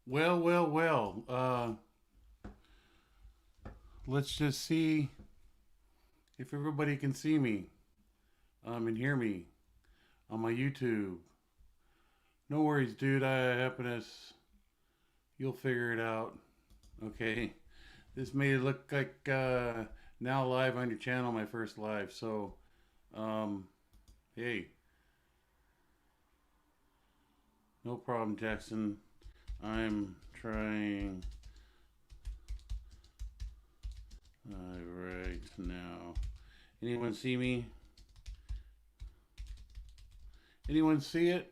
Well. Let's just see if everybody can see me and hear me on my YouTube. No worries, dude. Happiness. You'll figure it out. Okay. This may look like now live on your channel, my first live. So, um, hey, no problem, Jackson. I'm trying right now. Anyone see me? Anyone see it?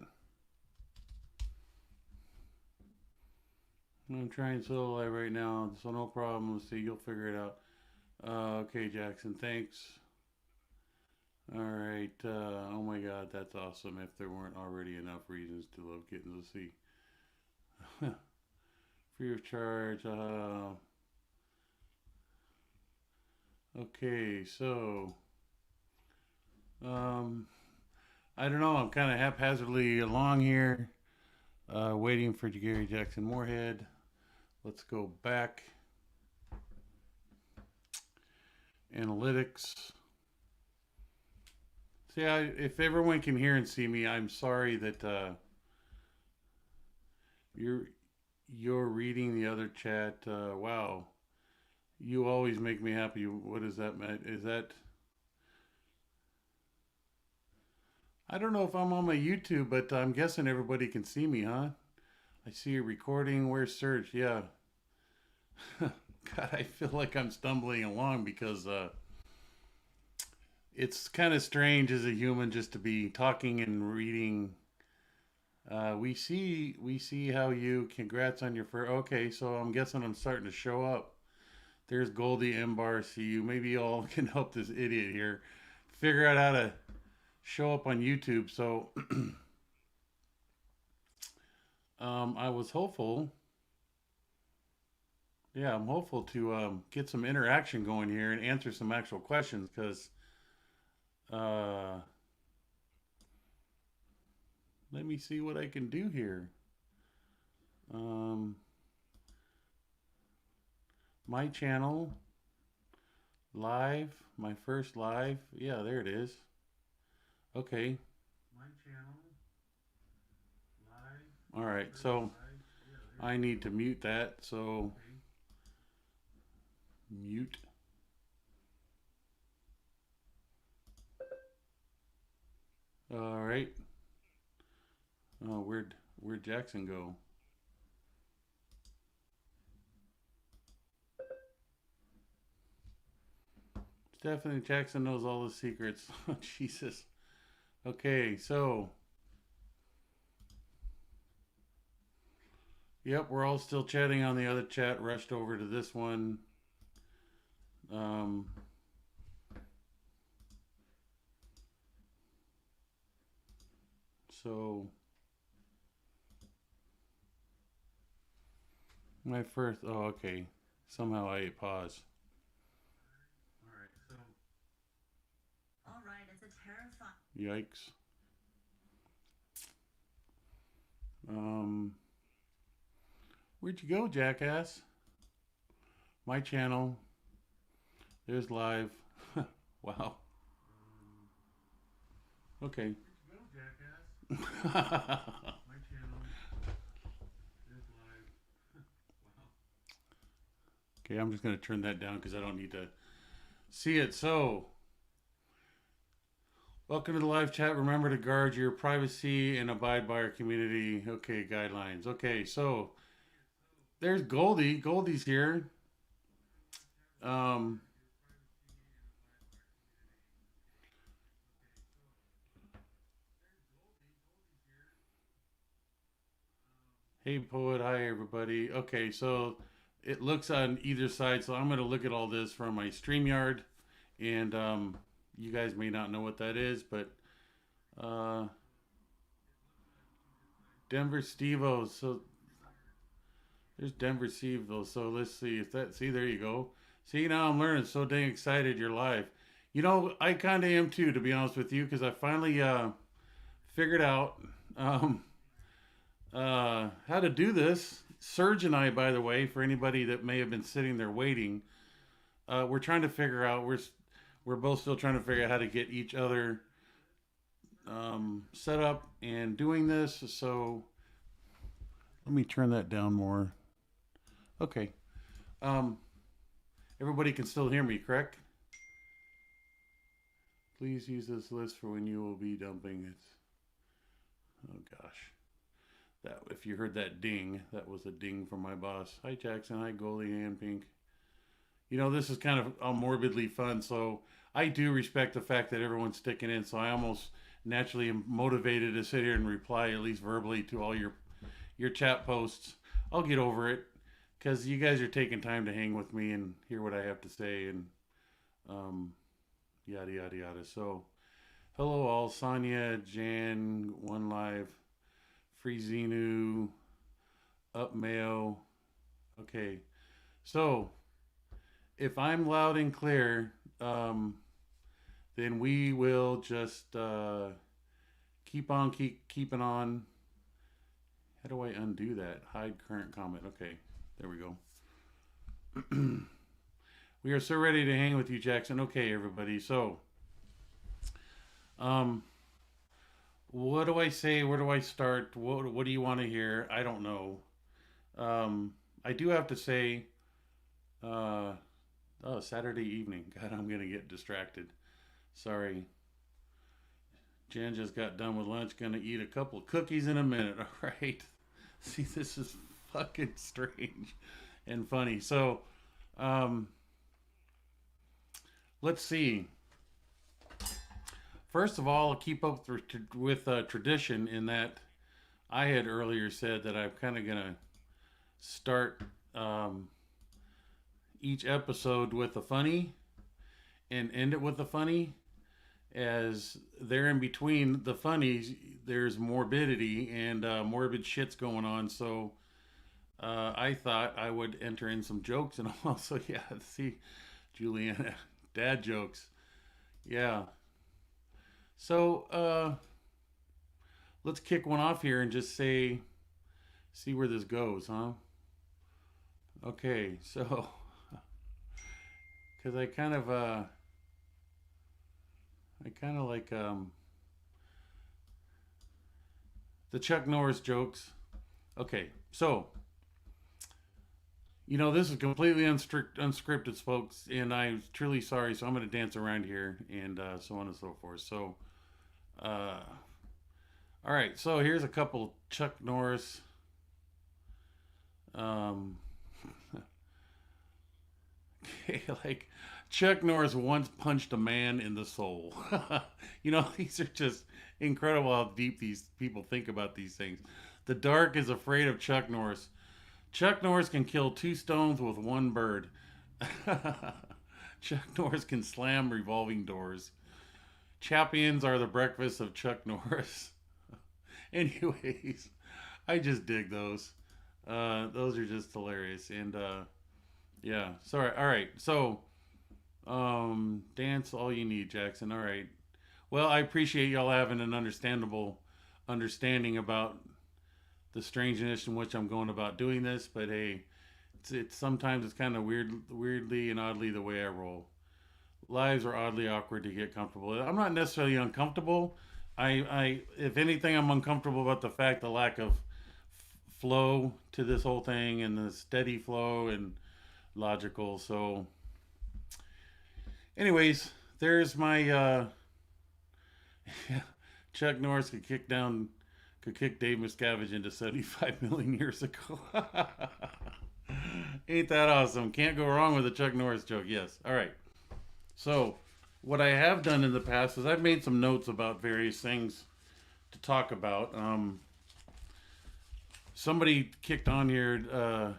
I'm trying solo live right now, so no problem. Let's see, you'll figure it out. Okay, Jackson, thanks. All right. Oh my God, that's awesome. If there weren't already enough reasons to love kittens, let's see. Free of charge. Okay, so um, I don't know. I'm kind of haphazardly along here, waiting for Gary Jackson Moorhead. Let's go back. Analytics. See, if everyone can hear and see me, I'm sorry that you're you're reading the other chat. Wow, you always make me happy. What is that, Matt? Is that? I don't know if I'm on my YouTube, but I'm guessing everybody can see me, huh? I see a recording. Where's search? Yeah. God, I feel like I'm stumbling along because it's kind of strange as a human just to be talking and reading. We see how you. Congrats on your first. Okay, so I'm guessing I'm starting to show up. There's Goldie Mbar. See you. Maybe y'all can help this idiot here figure out how to show up on YouTube. So I was hopeful. Yeah, I'm hopeful to get some interaction going here and answer some actual questions because uh, let me see what I can do here. Um, my channel live, my first live. Yeah, there it is. Okay. My channel live. All right, so I need to mute that. So mute. All right. Oh, where'd Jackson go? Stephanie Jackson knows all the secrets. Oh, Jesus. Okay, so yep, we're all still chatting on the other chat. Rushed over to this one. Um, so my first. Oh, okay. Somehow I hit pause. Yikes. Um, where'd you go, jackass? My channel. There's live. Wow. Okay. My channel. There's live. Wow. Okay, I'm just gonna turn that down because I don't need to see it. So, welcome to the live chat. Remember to guard your privacy and abide by our community. Okay, guidelines. Okay, so there's Goldie. Goldie's here. Um, hey, poet. Hi, everybody. Okay, so it looks on either side. So I'm going to look at all this from my StreamYard. And you guys may not know what that is, but uh, Denver Stevo. So there's Denver Stevo. So let's see if that. See, there you go. See, now I'm learning. So dang excited you're live. You know, I kind of am too, to be honest with you, because I finally figured out um, how to do this. Serge and I, by the way, for anybody that may have been sitting there waiting, we're trying to figure out. We're both still trying to figure out how to get each other set up and doing this. So let me turn that down more. Okay. Um, Everybody can still hear me, correct? Please use this list for when you will be dumping it. Oh gosh. That if you heard that ding, that was a ding from my boss. Hi Jackson, hi Goldie and Pink. You know, this is kind of morbidly fun, so I do respect the fact that everyone's sticking in, so I almost naturally am motivated to sit here and reply at least verbally to all your chat posts. I'll get over it because you guys are taking time to hang with me and hear what I have to say and um, yada yada yada. So, hello all, Sonia, Jan, One Live, Free Xenu, Up Mayo. Okay, so if I'm loud and clear, then we will just keeping on. How do I undo that? Hide current comment. Okay, there we go. We are so ready to hang with you, Jackson. Okay, everybody. So, um, what do I say? Where do I start? What do you want to hear? I don't know. I do have to say, uh, oh, Saturday evening. God, I'm gonna get distracted. Sorry. Jen just got done with lunch. Gonna eat a couple of cookies in a minute. All right. See, this is fucking strange and funny. So, um, let's see. First of all, I'll keep up with tradition in that I had earlier said that I'm kind of gonna start um, each episode with a funny and end it with a funny, as there in between the funnies there's morbidity and morbid shit's going on. So I thought I would enter in some jokes and also, yeah, see, Juliana, dad jokes, yeah. So let's kick one off here and just see where this goes, huh? Okay, so because I kind of like the Chuck Norris jokes. Okay, so you know this is completely unscripted, folks, and I'm truly sorry. So I'm going to dance around here and so on and so forth. So, uh, all right. So here's a couple Chuck Norris. Um, okay, like Chuck Norris once punched a man in the soul. You know, these are just incredible how deep these people think about these things. The dark is afraid of Chuck Norris. Chuck Norris can kill two stones with one bird. Chuck Norris can slam revolving doors. Champions are the breakfast of Chuck Norris. Anyways, I just dig those. Those are just hilarious. And yeah, sorry. All right. So, dance all you need, Jackson. All right. Well, I appreciate y'all having an understandable understanding about the strangeness in which I'm going about doing this, but hey, it's sometimes it's kind of weirdly and oddly the way I roll. Lives are oddly awkward to get comfortable. I'm not necessarily uncomfortable. If anything, I'm uncomfortable about the fact the lack of flow to this whole thing and the steady flow and logical. So, anyways, there's my Chuck Norris could kick Dave Miscavige into 75 million years ago. Ain't that awesome? Can't go wrong with a Chuck Norris joke. Yes. All right. So, what I have done in the past is I've made some notes about various things to talk about. Somebody kicked on here.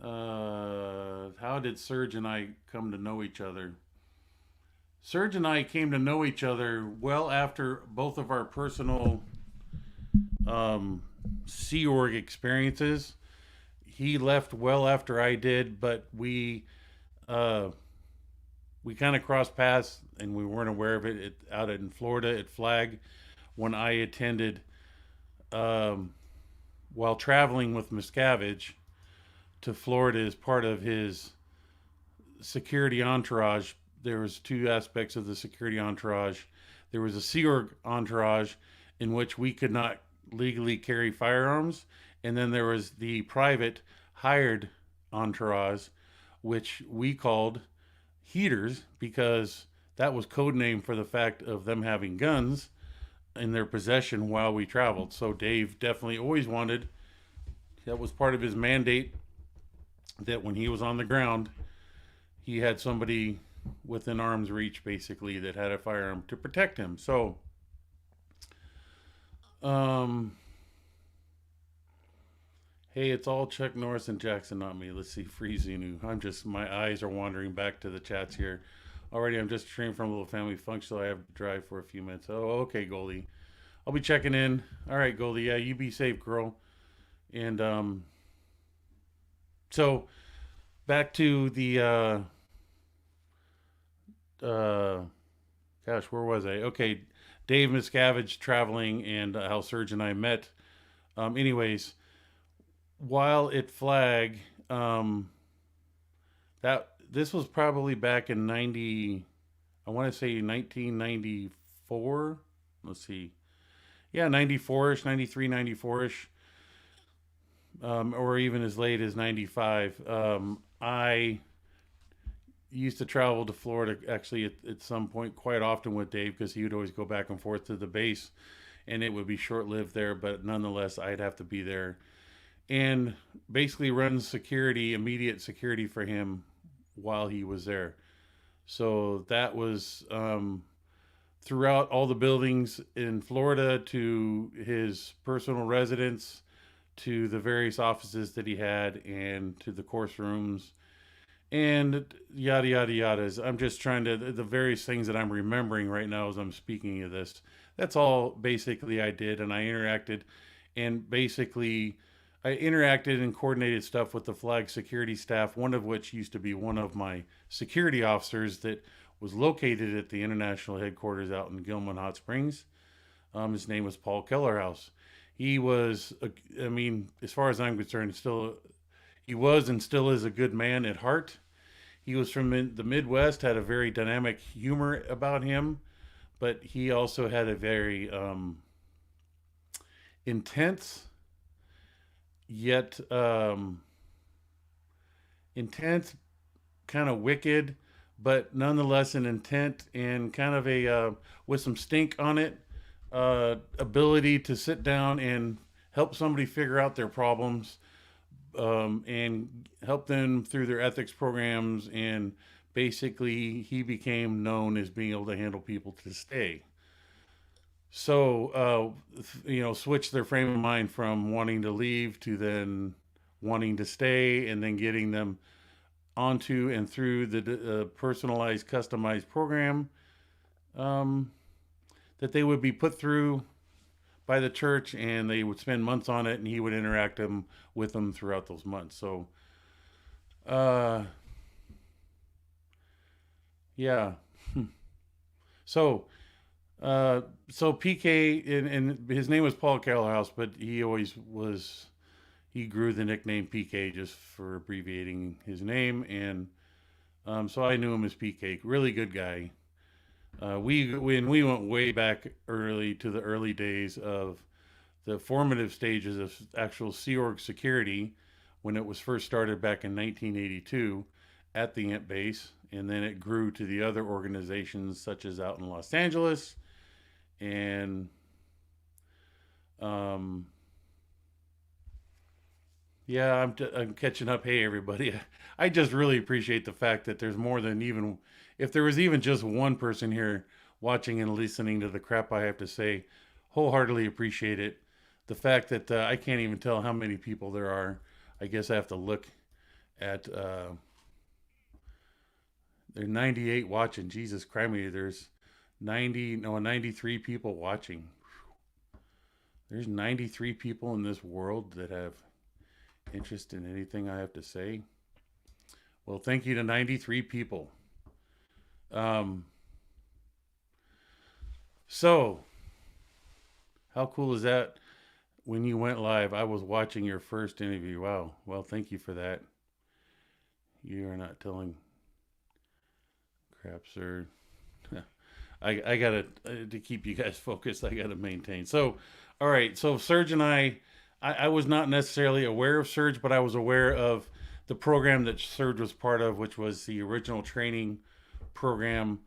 How did Serge and I come to know each other? Serge and I came to know each other well after both of our personal Sea Org experiences. He left well after I did, but we kind of crossed paths and we weren't aware of it, out in Florida at Flag when I attended while traveling with Miscavige to Florida as part of his security entourage. There was two aspects of the security entourage. There was a Sea Org entourage in which we could not legally carry firearms, and then there was the private hired entourage, which we called heaters because that was code name for the fact of them having guns in their possession while we traveled. So Dave definitely always wanted, that was part of his mandate, that when he was on the ground, he had somebody within arm's reach basically that had a firearm to protect him. So hey, it's all Chuck Norris and Jackson, not me. Let's see, Free Zenu. My eyes are wandering back to the chats here. Already, I'm just returning from a little family function, so I have to drive for a few minutes. Oh, okay, Goldie. I'll be checking in. All right, Goldie. Yeah, you be safe, girl. And so back to the gosh, where was I? Okay, Dave Miscavige traveling and how Serge and I met. Anyways, while at Flag, that this was probably back in 90, I want to say 1994. Let's see. Yeah, 94-ish, 93, 94-ish. Or even as late as 95. I used to travel to Florida actually at some point quite often with Dave because he would always go back and forth to the base and it would be short lived there, but nonetheless, I'd have to be there and basically run security, immediate security for him while he was there. So that was throughout all the buildings in Florida to his personal residence to the various offices that he had and to the course rooms and yada yada yadas. I'm just trying to the various things that I'm remembering right now as I'm speaking of this. That's all basically I did, and I interacted, and basically I interacted and coordinated stuff with the Flag security staff. One of which used to be one of my security officers that was located at the international headquarters out in Gilman Hot Springs. His name was Paul Kellerhouse. He was, I mean, as far as I'm concerned, he was and still is a good man at heart. He was from the Midwest, had a very dynamic humor about him, but he also had a very intense, yet intense, kind of wicked, but nonetheless an intent and kind of a with some stink on it, ability to sit down and help somebody figure out their problems, and help them through their ethics programs. And basically, he became known as being able to handle people to stay. So, switch their frame of mind from wanting to leave to then wanting to stay, and then getting them onto and through the personalized, customized program that they would be put through by the church, and they would spend months on it, and he would interact with them throughout those months. So, uh, yeah. So, so PK, and his name was Paul Kellerhouse, but he always was, he grew the nickname PK just for abbreviating his name. And so I knew him as PK. Really good guy. When we went way back early to the early days of the formative stages of actual Sea Org security when it was first started back in 1982 at the Ant Base, and then it grew to the other organizations such as out in Los Angeles and yeah, I'm catching up. Hey, everybody. I just really appreciate the fact that there's more than even, if there was even just one person here watching and listening to the crap I have to say, wholeheartedly appreciate it. The fact that I can't even tell how many people there are. I guess I have to look at, there's 98 watching. Jesus Christ, there's 93 people watching. There's 93 people in this world that have interest in anything I have to say. Well, thank you to 93 people. So how cool is that? when you went live, I was watching your first interview. Wow. Well, thank you for that. You are not telling crap, sir. I gotta to keep you guys focused. I gotta maintain. So, all right. So Serge and I was not necessarily aware of Serge, but I was aware of the program that Serge was part of, which was the original training program.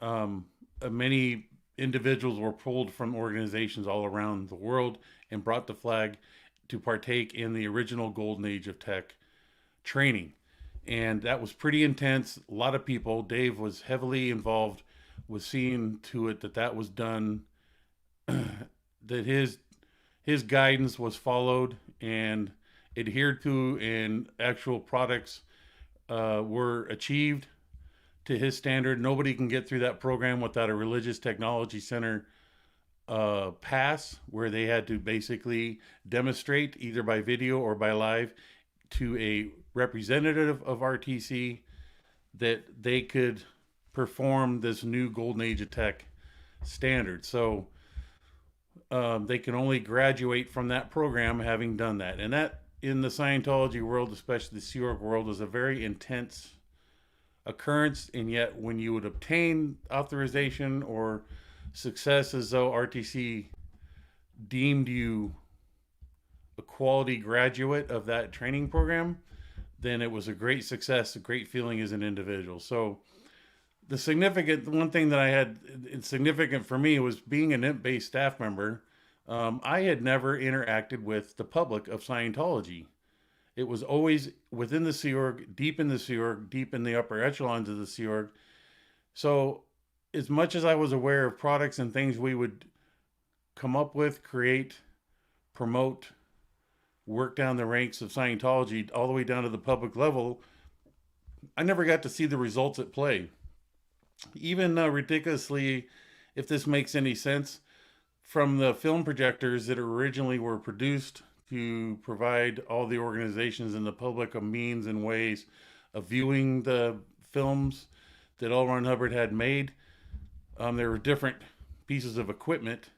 Many individuals were pulled from organizations all around the world and brought the flag to partake in the original golden age of tech training. And that was pretty intense. A lot of people, Dave was heavily involved with seeing to it that that was done, that his guidance was followed and adhered to, and actual products were achieved to his standard. Nobody can get through that program without a religious technology center pass, where they had to basically demonstrate either by video or by live to a representative of RTC that they could perform this new golden age of tech standard. So they can only graduate from that program having done that. And that, in the Scientology world, especially the Sea Org world, is a very intense occurrence. And yet, when you would obtain authorization or success, as though RTC deemed you a quality graduate of that training program, then it was a great success, a great feeling as an individual. So the one thing that I had significant for me was being an imp-based staff member. I had never interacted with the public of Scientology. It was always within the Sea Org, deep in the Sea Org, deep in the upper echelons of the Sea Org. So as much as I was aware of products and things we would come up with, create, promote, work down the ranks of Scientology all the way down to the public level, I never got to see the results at play. Even ridiculously, if this makes any sense, from the film projectors that originally were produced to provide all the organizations and the public a means and ways of viewing the films that L. Ron Hubbard had made, there were different pieces of equipment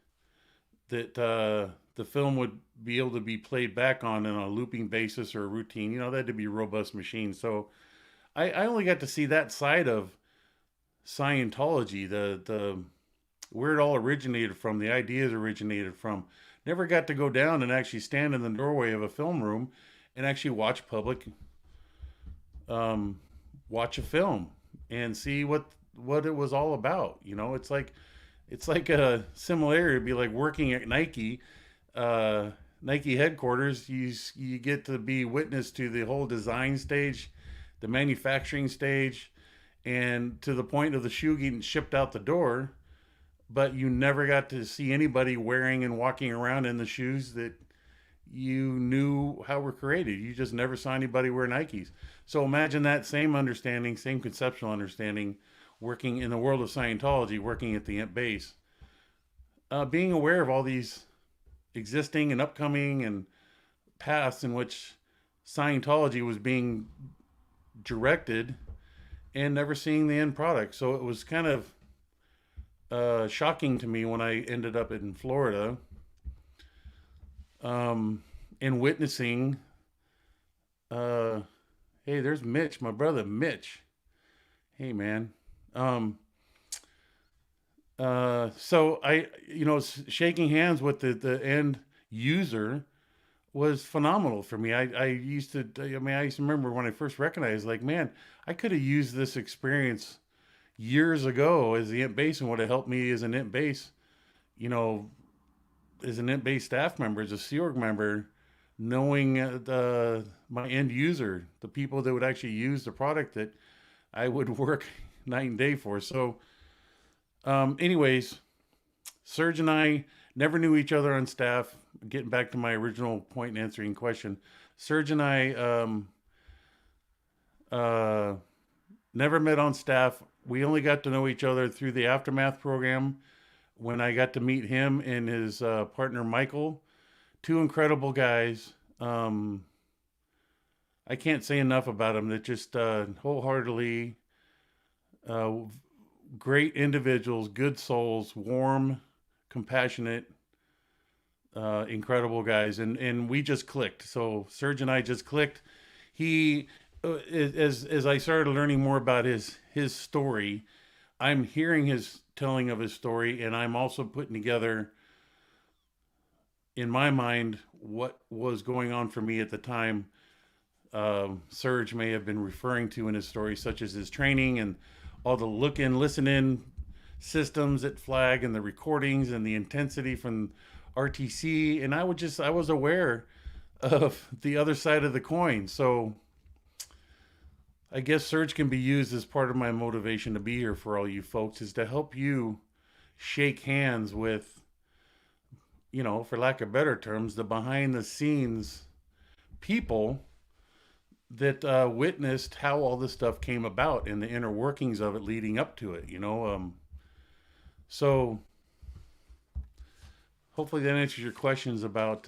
that the film would be able to be played back on a looping basis or a routine. You know, that had to be robust machines. So I only got to see that side of Scientology, the where it all originated from, the ideas originated from. Never got to go down and actually stand in the doorway of a film room and actually watch a film and see what it was all about. You know, it's like a similarity. It'd be like working at Nike. Nike headquarters, you get to be witness to the whole design stage, the manufacturing stage, and to the point of the shoe getting shipped out the door, but you never got to see anybody wearing and walking around in the shoes that you knew how were created. You just never saw anybody wear Nikes. So imagine that same understanding, same conceptual understanding, working in the world of Scientology, working at the Imp base, being aware of all these existing and upcoming and paths in which Scientology was being directed, and never seeing the end product. So it was kind of shocking to me when I ended up in Florida, and witnessing. Hey, there's Mitch, my brother Mitch. Hey, man. So shaking hands with the end user was phenomenal for me. I used to, I used to remember when I first recognized, like, man, I could have used this experience years ago as the Imp base, and would have helped me as an Imp base, you know, as an Imp base staff member, as a Sea Org member, knowing my end user, the people that would actually use the product that I would work night and day for. So, anyways, Serge and I never knew each other on staff. Getting back to my original point in answering question, Serge and I never met on staff. We only got to know each other through the Aftermath program, when I got to meet him and his partner Michael. Two incredible guys. I can't say enough about them. That just wholeheartedly great individuals, good souls, warm, compassionate, incredible guys, and we just clicked. So Serge and I just clicked. He, as I started learning more about his story, I'm hearing his telling of his story, and I'm also putting together in my mind what was going on for me at the time. Serge may have been referring to in his story, such as his training and all the look in, listen in systems at Flag and the recordings and the intensity from RTC. And I was aware of the other side of the coin. So I guess Surge can be used as part of my motivation to be here for all you folks, is to help you shake hands with, for lack of better terms, the behind the scenes people that witnessed how all this stuff came about and the inner workings of it leading up to it. So hopefully that answers your questions about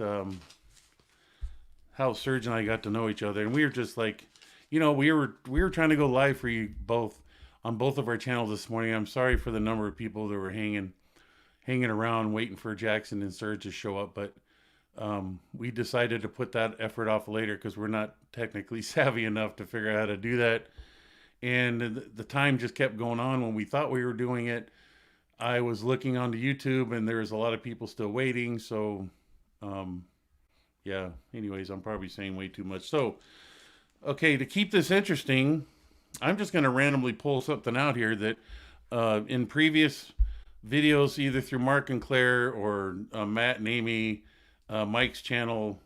how Serge and I got to know each other. And we were just like, we were trying to go live for you both on both of our channels this morning. I'm sorry for the number of people that were hanging around waiting for Jackson and Serge to show up, but we decided to put that effort off later because we're not technically savvy enough to figure out how to do that. And the time just kept going on. When we thought we were doing it, I was looking onto YouTube and there was a lot of people still waiting. So, yeah, anyways, I'm probably saying way too much. So, okay, to keep this interesting, I'm just going to randomly pull something out here that in previous videos, either through Mark and Claire or Matt and Amy, Mike's channel,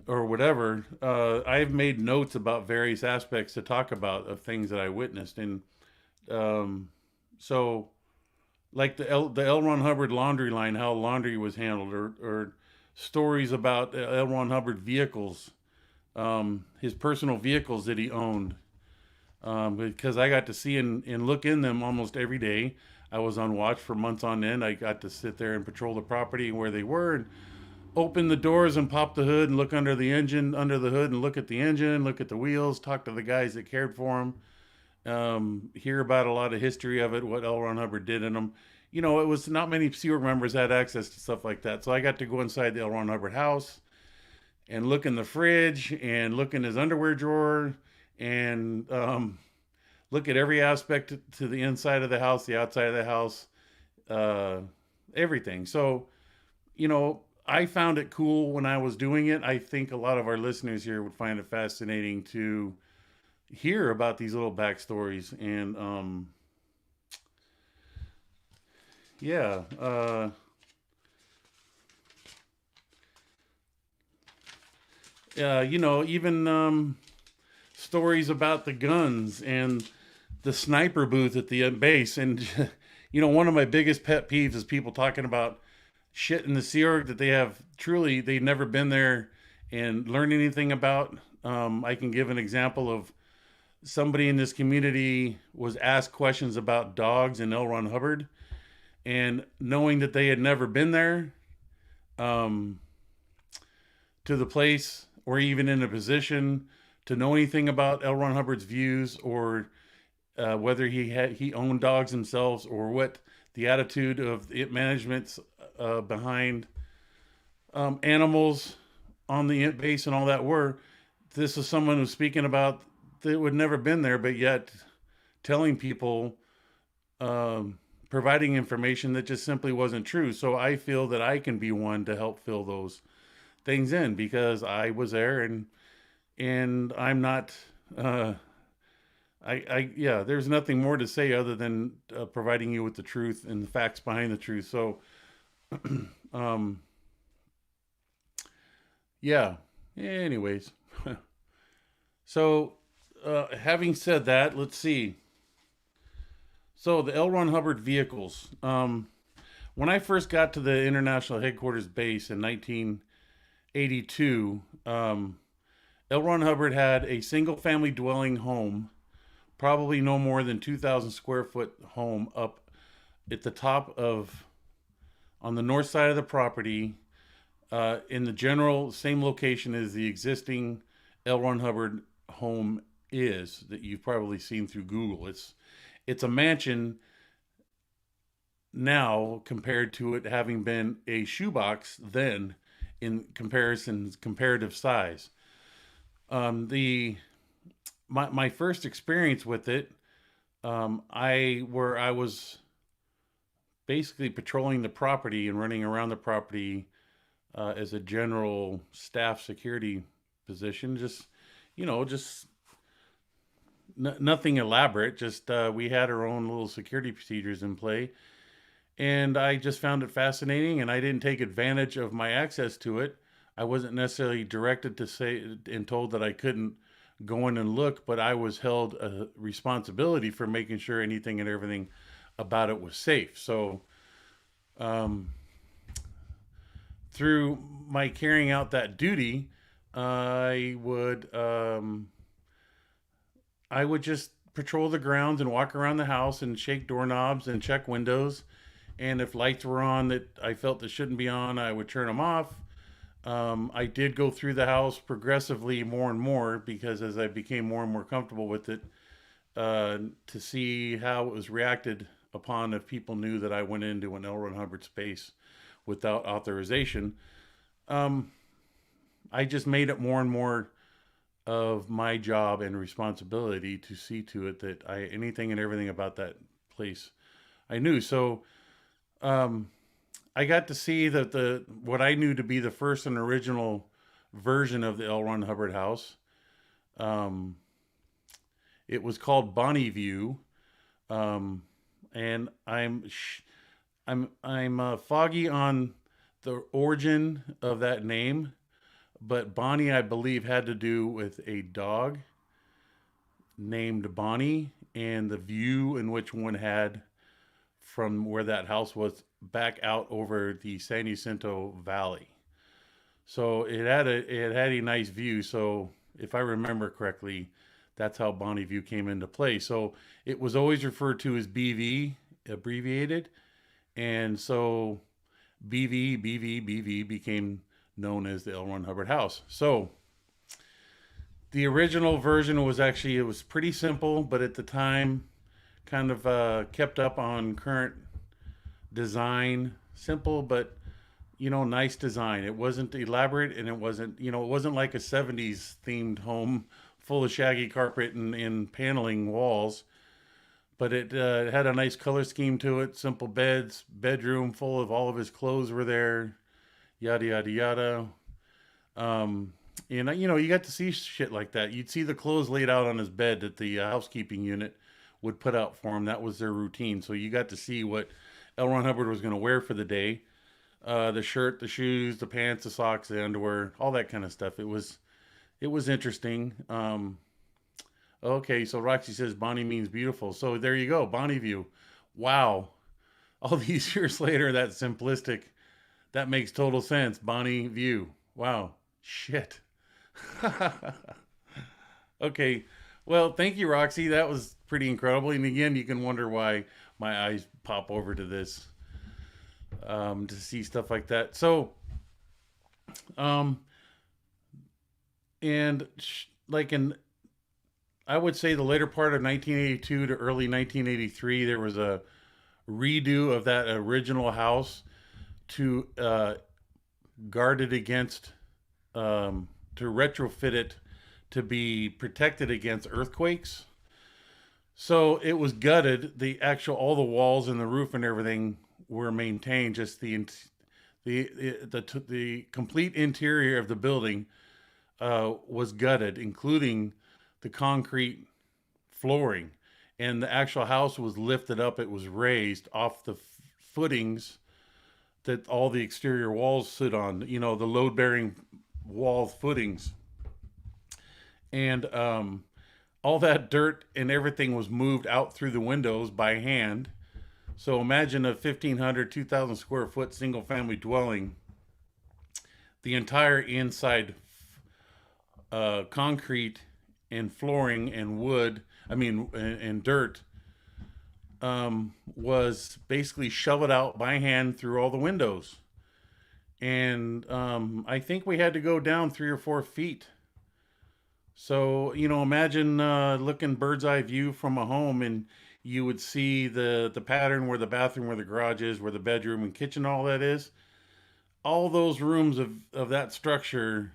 or whatever, I've made notes about various aspects to talk about of things that I witnessed. And so, like the L. Ron Hubbard laundry line, how laundry was handled, or stories about L. Ron Hubbard vehicles, his personal vehicles that he owned, because I got to see and look in them almost every day. I was on watch for months on end. I got to sit there and patrol the property and where they were, and open the doors and pop the hood and look under the hood and look at the engine, look at the wheels, talk to the guys that cared for him, hear about a lot of history of it, what L. Ron Hubbard did in them. It was not many Sea Org members had access to stuff like that. So I got to go inside the L. Ron Hubbard house and look in the fridge and look in his underwear drawer and look at every aspect to the inside of the house, the outside of the house, everything. So, I found it cool when I was doing it. I think a lot of our listeners here would find it fascinating to hear about these little backstories. And yeah, even stories about the guns and the sniper booth at the base. And one of my biggest pet peeves is people talking about shit in the Sea Org that they've never been there and learned anything about. I can give an example of somebody in this community was asked questions about dogs and L. Ron Hubbard, and knowing that they had never been there, to the place or even in a position to know anything about L. Ron Hubbard's views, or whether he owned dogs himself, or what the attitude of it management's behind animals on the base and all that were. This is someone who's speaking about that would never been there, but yet telling people, providing information that just simply wasn't true. So I feel that I can be one to help fill those things in, because I was there, and I'm not, yeah, there's nothing more to say other than providing you with the truth and the facts behind the truth. So, yeah, anyways. So, having said that, let's see. So the L. Ron Hubbard vehicles. When I first got to the International Headquarters base in 1982, L. Ron Hubbard had a single family dwelling home, probably no more than 2,000 square foot home, up at the top on the north side of the property, in the general same location as the existing L. Ron Hubbard home is, that you've probably seen through Google. It's a mansion now compared to it having been a shoebox then in comparative size. The my first experience with it, I was basically patrolling the property and running around the property as a general staff security position. Just just nothing elaborate. Just we had our own little security procedures in play, and I just found it fascinating. And I didn't take advantage of my access to it. I wasn't necessarily directed to say and told that I couldn't go in and look, but I was held a responsibility for making sure anything and everything about it was safe. So um, through my carrying out that duty, I would I would just patrol the grounds and walk around the house and shake doorknobs and check windows. And if lights were on that I felt that shouldn't be on, I would turn them off. I did go through the house progressively more and more because as I became more and more comfortable with it, to see how it was reacted upon if people knew that I went into an L. Ron Hubbard space without authorization. Um, I just made it more and more of my job and responsibility to see to it that I anything and everything about that place I knew. So um, I got to see that the what I knew to be the first and original version of the L. Ron Hubbard house. Um, it was called Bonnie View, um, and I'm foggy on the origin of that name, but Bonnie I believe had to do with a dog named Bonnie and the view in which one had from where that house was back out over the San Jacinto Valley. So it had a nice view. So if I remember correctly, that's how Bonnie View came into play. So it was always referred to as BV, abbreviated, and so BV became known as the L. Ron Hubbard House. So the original version was actually it was pretty simple, but at the time, kind of kept up on current design. Simple, but nice design. It wasn't elaborate, and it wasn't like a '70s themed home full of shaggy carpet and paneling walls. But it had a nice color scheme to it. Simple beds, bedroom full of all of his clothes were there. Yada yada yada. Um, and you got to see shit like that. You'd see the clothes laid out on his bed that the housekeeping unit would put out for him. That was their routine. So you got to see what L. Ron Hubbard was going to wear for the day. The shirt, the shoes, the pants, the socks, the underwear, all that kind of stuff. It was interesting. Okay, so Roxy says Bonnie means beautiful. So there you go, Bonnie View. Wow, all these years later, that simplistic, that makes total sense. Bonnie View. Wow, shit. Okay, well, thank you, Roxy. That was pretty incredible. And again, you can wonder why my eyes pop over to this to see stuff like that. So, um, and like in, I would say the later part of 1982 to early 1983, there was a redo of that original house to guard it against, to retrofit it to be protected against earthquakes. So it was gutted. The actual all the walls and the roof and everything were maintained. Just the complete interior of the building was gutted, including the concrete flooring, and the actual house was lifted up. It was raised off the footings that all the exterior walls sit on. The load bearing wall footings, and all that dirt and everything was moved out through the windows by hand. So imagine a 1,500, 2,000 square foot single family dwelling. The entire inside concrete and flooring and wood, I mean, and dirt, was basically shoveled out by hand through all the windows. And I think we had to go down 3 or 4 feet. So, imagine looking bird's eye view from a home, and you would see the pattern where the bathroom, where the garage is, where the bedroom and kitchen, all that is. All those rooms of that structure,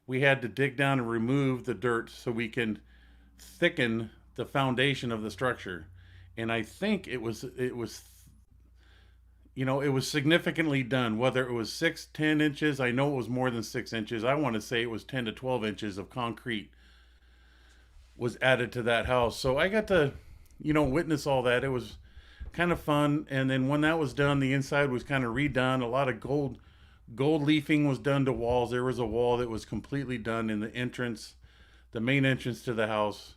we had to dig down and remove the dirt so we can thicken the foundation of the structure. And I think it was significantly done. Whether it was 6, 10 inches, I know it was more than 6 inches. I want to say it was 10 to 12 inches of concrete was added to that house. So I got to, witness all that. It was kind of fun. And then when that was done, the inside was kind of redone. A lot of gold leafing was done to walls. There was a wall that was completely done in the entrance, the main entrance to the house,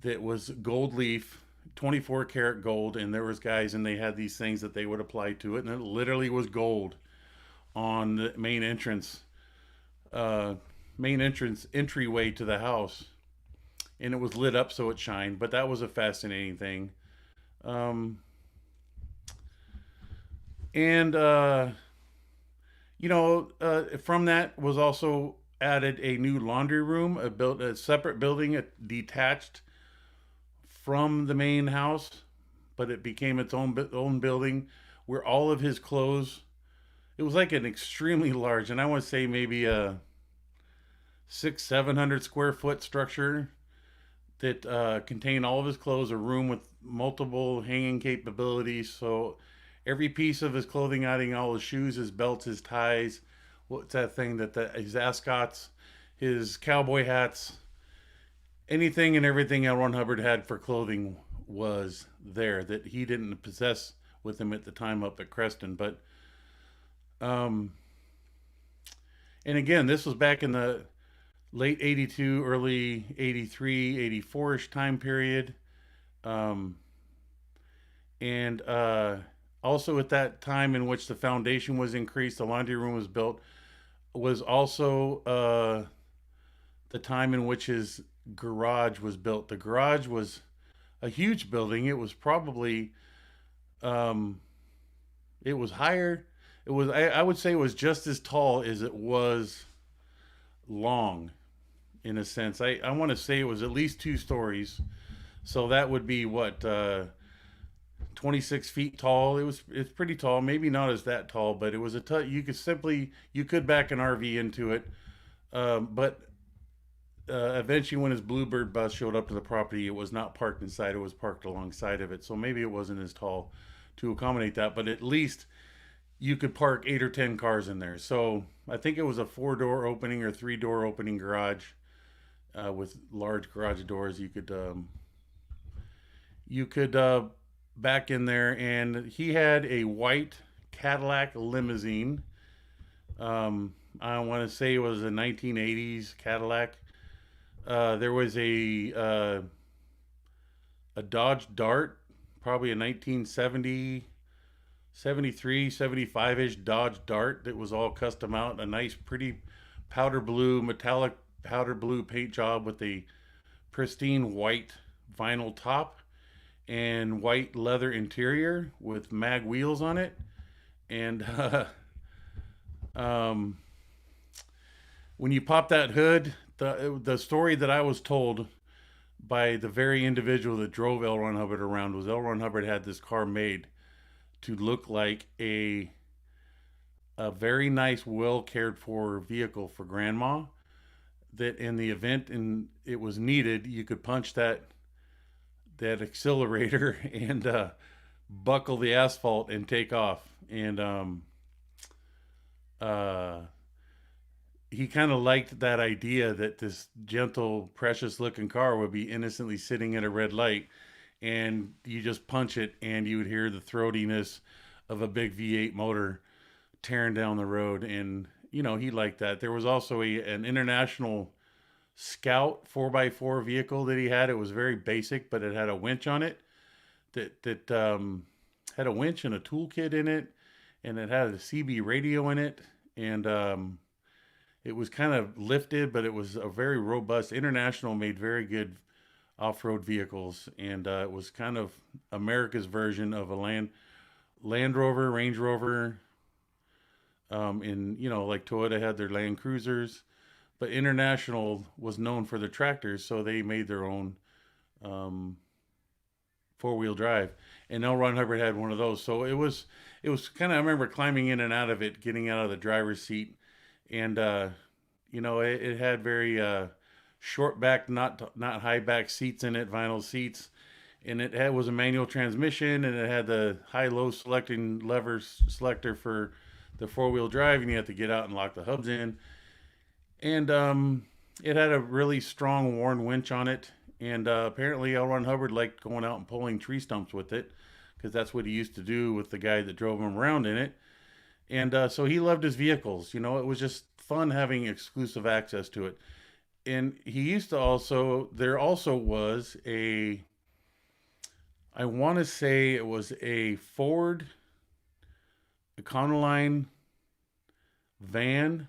that was gold leaf, 24 karat gold. And there was guys, and they had these things that they would apply to it, and it literally was gold on the uh, main entrance entryway to the house, and it was lit up so it shined. But that was a fascinating thing. Um, and from that was also added a new laundry room, a separate building, detached from the main house, but it became its own building where all of his clothes. It was like an extremely large, and I want to say maybe a 600-700 square foot structure that contained all of his clothes, a room with multiple hanging capabilities. So every piece of his clothing, adding all his shoes, his belts, his ties, what's that thing his ascots, his cowboy hats, anything and everything L. Ron Hubbard had for clothing was there that he didn't possess with him at the time up at Creston. But um, and again, this was back in the late 82, early 83, 84ish time period. Um, and Also at that time in which the foundation was increased, the laundry room was built, was also the time in which his garage was built. The garage was a huge building. It was probably um, it was higher. I would say it was just as tall as it was long, in a sense. I want to say it was at least 2 stories. So that would be what 26 feet tall. It's pretty tall. Maybe not as that tall, but it was you could back an RV into it. But Eventually, when his Bluebird bus showed up to the property, it was not parked inside; it was parked alongside of it. So maybe it wasn't as tall to accommodate that, but at least you could park 8 or 10 cars in there. So I think it was a 4 door opening or 3 door opening garage with large garage doors. You could back in there, and he had a white Cadillac limousine. I want to say it was a 1980s Cadillac. There was a Dodge Dart, probably a 1970, 73, 75-ish Dodge Dart that was all custom out. A nice, pretty powder blue, metallic powder blue paint job with a pristine white vinyl top and white leather interior with mag wheels on it. And um, when you pop that hood, the story that I was told by the very individual that drove L. Ron Hubbard around was L. Ron Hubbard had this car made to look like a very nice, well cared for vehicle for grandma. That in the event and it was needed, you could punch that accelerator and buckle the asphalt and take off. And uh, he kind of liked that idea that this gentle, precious looking car would be innocently sitting at a red light, and you just punch it, and you would hear the throatiness of a big V8 motor tearing down the road. And he liked that. There was also an international Scout 4x4 vehicle that he had. It was very basic, but it had a winch on it that had a winch and a toolkit in it, and it had a CB radio in it, and it was kind of lifted, but it was a very robust. International made very good off-road vehicles, and it was kind of America's version of a Land Rover, Range Rover. Like Toyota had their Land Cruisers, but International was known for their tractors, so they made their own um, four-wheel drive, and L. Ron Hubbard had one of those. So it was kind of, I remember climbing in and out of it, getting out of the driver's seat, and it had very short back, not high back seats in it, vinyl seats, and was a manual transmission, and it had the high low selecting levers selector for the four-wheel drive, and you had to get out and lock the hubs in, and it had a really strong Warn winch on it, and apparently L. Ron Hubbard liked going out and pulling tree stumps with it, because that's what he used to do with the guy that drove him around in it. And so he loved his vehicles. It was just fun having exclusive access to it. And he used to also, there also was I want to say it was a Ford Econoline van,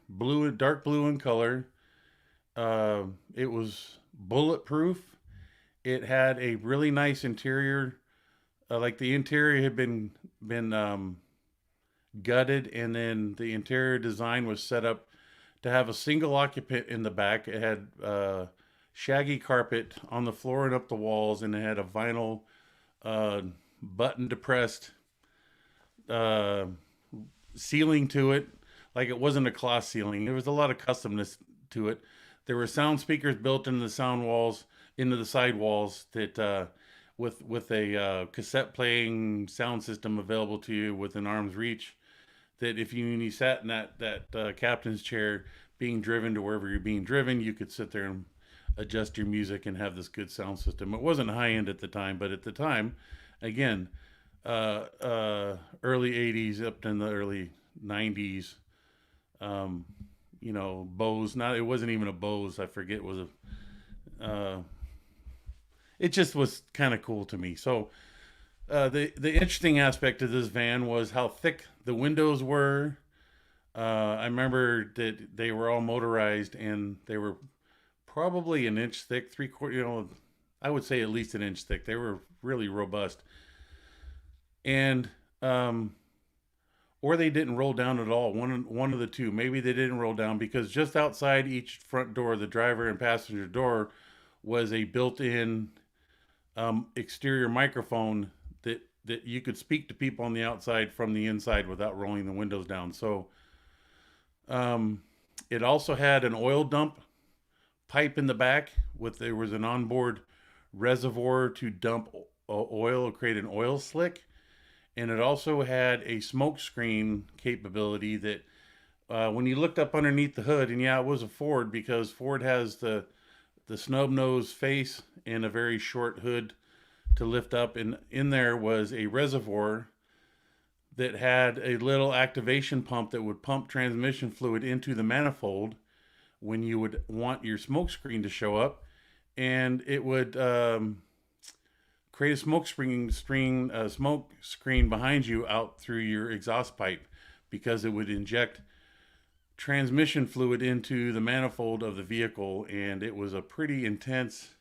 dark blue in color. It was bulletproof. It had a really nice interior. Like the interior had been gutted, and then the interior design was set up to have a single occupant in the back. It had shaggy carpet on the floor and up the walls, and it had a vinyl uh, button depressed uh, ceiling to it. Like it wasn't a cloth ceiling. There was a lot of customness to it. There were sound speakers built into the sound walls, into the side walls that with a cassette playing sound system available to you within arm's reach. That if you sat in that captain's chair, being driven to wherever you're being driven, you could sit there and adjust your music and have this good sound system. It wasn't high end at the time, but at the time, again, early '80s up to the early '90s. Um, Bose. Not it wasn't even a Bose. I forget it was a. It just was kind of cool to me. So the interesting aspect of this van was how thick the windows were. I remember that they were all motorized, and they were probably an inch thick, three quarter. I would say at least an inch thick. They were really robust, and or they didn't roll down at all. One of the two. Maybe they didn't roll down because just outside each front door, the driver and passenger door, was a built-in exterior microphone that you could speak to people on the outside from the inside without rolling the windows down. So it also had an oil dump pipe in the back. There was an onboard reservoir to dump oil, create an oil slick, and it also had a smoke screen capability that when you looked up underneath the hood, and yeah, it was a Ford because Ford has the snub nose face and a very short hood to lift up, and in there was a reservoir that had a little activation pump that would pump transmission fluid into the manifold when you would want your smoke screen to show up, and it would create a smoke screen behind you out through your exhaust pipe, because it would inject transmission fluid into the manifold of the vehicle. And it was a pretty intense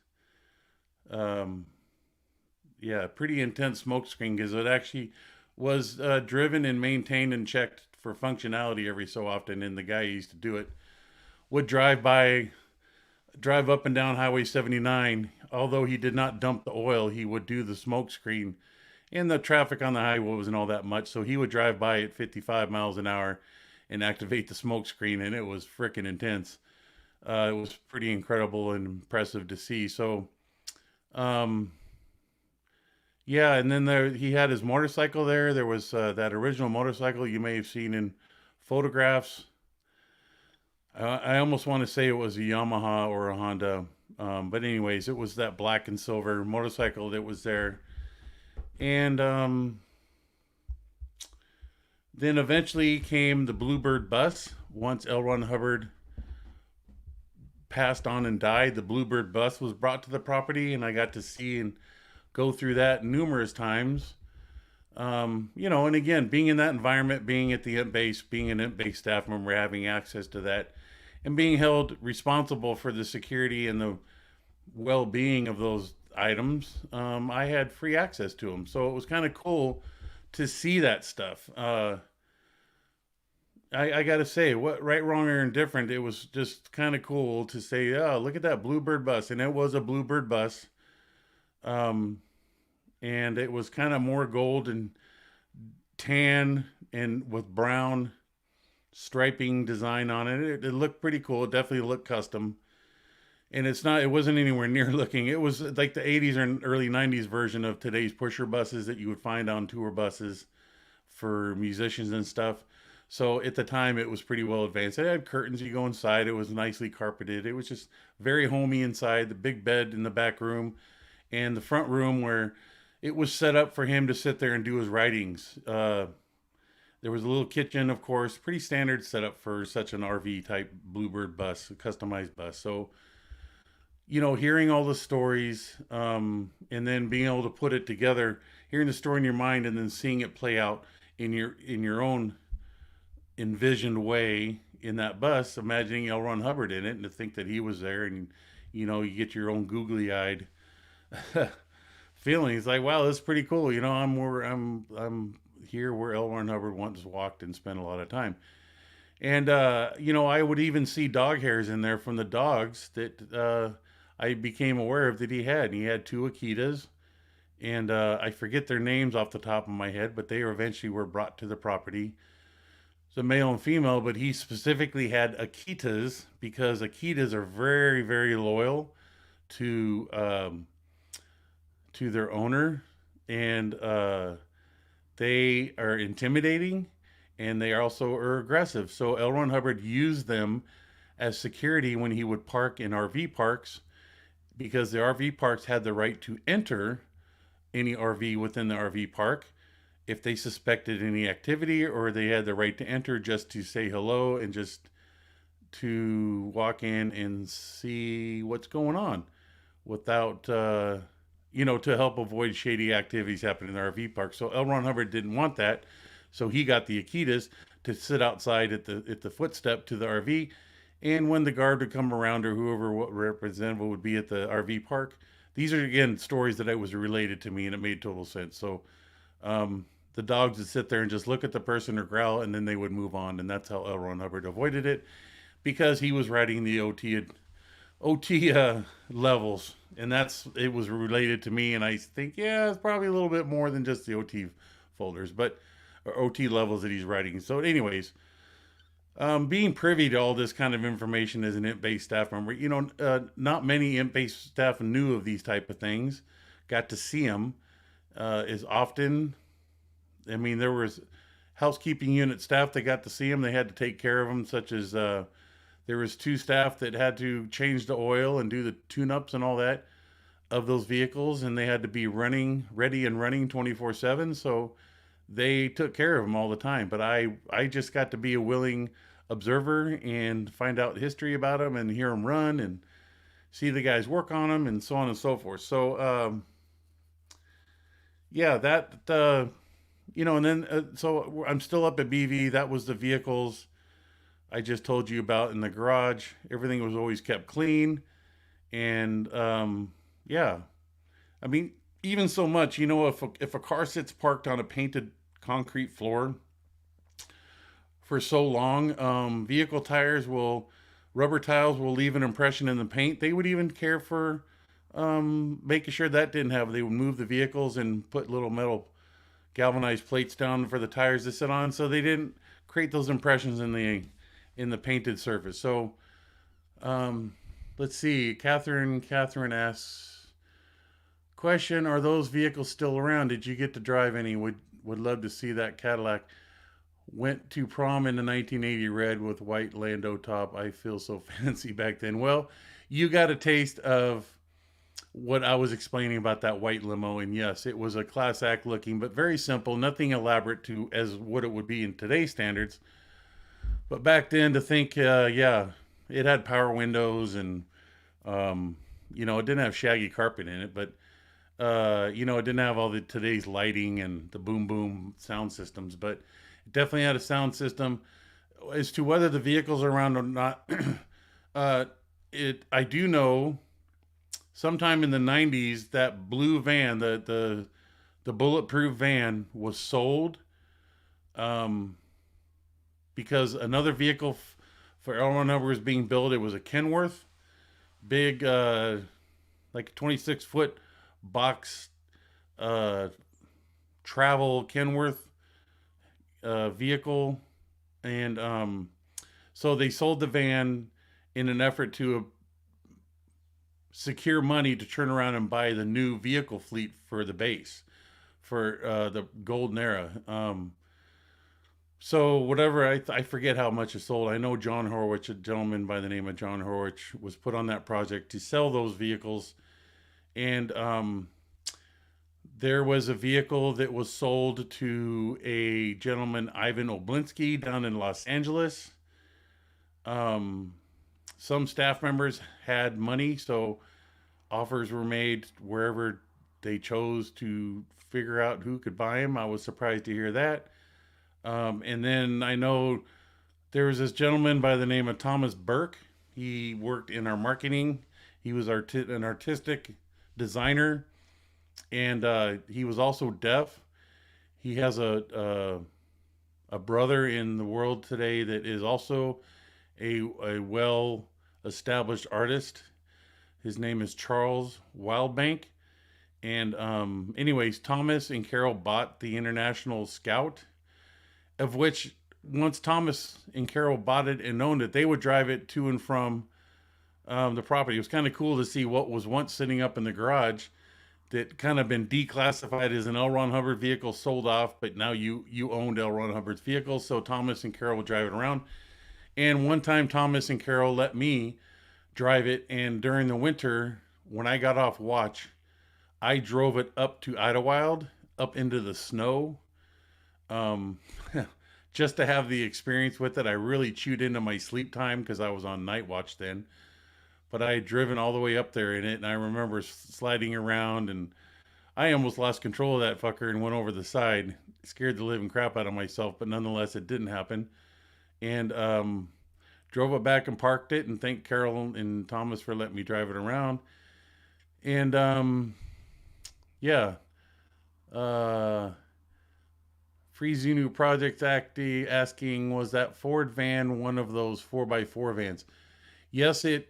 pretty intense smoke screen, because it actually was driven and maintained and checked for functionality every so often. And the guy who used to do it would drive up and down Highway 79. Although he did not dump the oil, he would do the smoke screen, and the traffic on the highway wasn't all that much, so he would drive by at 55 miles an hour and activate the smoke screen, and it was freaking intense. It was pretty incredible and impressive to see. So yeah, and then he had his motorcycle there. There was that original motorcycle you may have seen in photographs. I almost want to say it was a Yamaha or a Honda. But anyways, it was that black and silver motorcycle that was there. And then eventually came the Bluebird bus. Once L. Ron Hubbard passed on and died, the Bluebird bus was brought to the property, and I got to see and go through that numerous times. And again, being in that environment, being at the imp base, being an imp base staff member, having access to that, and being held responsible for the security and the well-being of those items, I had free access to them. So it was kind of cool to see that stuff. I got to say, what right, wrong, or indifferent, it was just kind of cool to say, oh, look at that Bluebird bus. And it was a Bluebird bus. Um, and it was kind of more gold and tan and with brown striping design on it. It looked pretty cool. It definitely looked custom. And it wasn't anywhere near looking. It was like the 80s or early 90s version of today's pusher buses that you would find on tour buses for musicians and stuff. So at the time, it was pretty well advanced. It had curtains. You go inside. It was nicely carpeted. It was just very homey inside. The big bed in the back room, and the front room where it was set up for him to sit there and do his writings. There was a little kitchen, of course, pretty standard setup for such an RV type Bluebird bus, a customized bus. So, hearing all the stories, and then being able to put it together, hearing the story in your mind, and then seeing it play out in your own envisioned way in that bus, imagining L. Ron Hubbard in it, and to think that he was there, and you get your own googly eyed feeling. It's like, wow, this is pretty cool. I'm here where L. Ron Hubbard once walked and spent a lot of time. And I would even see dog hairs in there from the dogs that I became aware of that he had. And he had two Akitas, and I forget their names off the top of my head, but they eventually were brought to the property. So male and female, but he specifically had Akitas because Akitas are very, very loyal to their owner, and they are intimidating, and they also are aggressive. So L. Ron Hubbard used them as security when he would park in RV parks, because the RV parks had the right to enter any RV within the RV park if they suspected any activity, or they had the right to enter just to say hello and just to walk in and see what's going on without, to help avoid shady activities happening in the RV park. So L. Ron Hubbard didn't want that. So he got the Akitas to sit outside at the footstep to the RV. And when the guard would come around, or whoever representative would be at the RV park, these are again stories that it was related to me, and it made total sense. So the dogs would sit there and just look at the person or growl, and then they would move on. And that's how L. Ron Hubbard avoided it, because he was writing the OT levels, and it was related to me. And I think, yeah, it's probably a little bit more than just the OT folders, but or OT levels that he's writing. So, anyways, being privy to all this kind of information as an imp-based staff member, not many imp-based staff knew of these type of things, got to see them as often. I mean, there was housekeeping unit staff that got to see them. They had to take care of them, such as there was two staff that had to change the oil and do the tune-ups and all that of those vehicles, and they had to be ready and running 24/7. So they took care of them all the time. But I just got to be a willing observer and find out history about them and hear them run and see the guys work on them and so on and so forth. So yeah, that and then so I'm still up at BV. That was the vehicles I just told you about in the garage. Everything was always kept clean, and yeah, I mean, even so much, if a car sits parked on a painted concrete floor for so long, rubber tiles will leave an impression in the paint. They would even care for making sure that didn't happen. They would move the vehicles and put little metal galvanized plates down for the tires to sit on, so they didn't create those impressions in the painted surface. So let's see. Catherine asks, question: are those vehicles still around? Did you get to drive any? Would love to see that Cadillac. Went to prom in the 1980 red with white Lando top. I feel so fancy back then. Well, you got a taste of what I was explaining about that white limo, and yes, it was a class act looking, but very simple, nothing elaborate to as what it would be in today's standards. But back then, to think, yeah, it had power windows, and it didn't have shaggy carpet in it, but it didn't have all the today's lighting and the boom boom sound systems, but it definitely had a sound system. As to whether the vehicles are around or not, I do know sometime in the 90s that blue van, the bulletproof van, was sold because another vehicle for L. Ron Hubbard was being built. It was a Kenworth, big, like a 26-foot box uh, travel Kenworth vehicle, and so they sold the van in an effort to secure money to turn around and buy the new vehicle fleet for the base for the golden era. So whatever, I forget how much it sold. I know John Horwich, a gentleman by the name of John Horwich, was put on that project to sell those vehicles, and there was a vehicle that was sold to a gentleman, Ivan Oblinsky, down in Los Angeles. Um, some staff members had money, so offers were made wherever they chose to figure out who could buy them. I was surprised to hear that. And then I know there was this gentleman by the name of Thomas Burke. He worked in our marketing. He was an artistic designer, and he was also deaf. He has a brother in the world today that is also a well established artist. His name is Charles Wildbank. And anyways, Thomas and Carol bought the International Scout, of which once Thomas and Carol bought it and owned it, they would drive it to and from the property. It was kind of cool to see what was once sitting up in the garage that kind of been declassified as an L. Ron Hubbard vehicle, sold off, but now you owned L. Ron Hubbard's vehicle. So Thomas and Carol would drive it around. And one time Thomas and Carol let me drive it, and during the winter, when I got off watch, I drove it up to Idlewild, up into the snow, um, just to have the experience with it. I really chewed into my sleep time because I was on night watch then. But I had driven all the way up there in it, and I remember sliding around, and I almost lost control of that fucker and went over the side. Scared the living crap out of myself, but nonetheless, it didn't happen. And drove it back and parked it, and thanked Carol and Thomas for letting me drive it around. And yeah, uh, Free Xenu Project asking, was that Ford van one of those 4x4 vans? Yes, it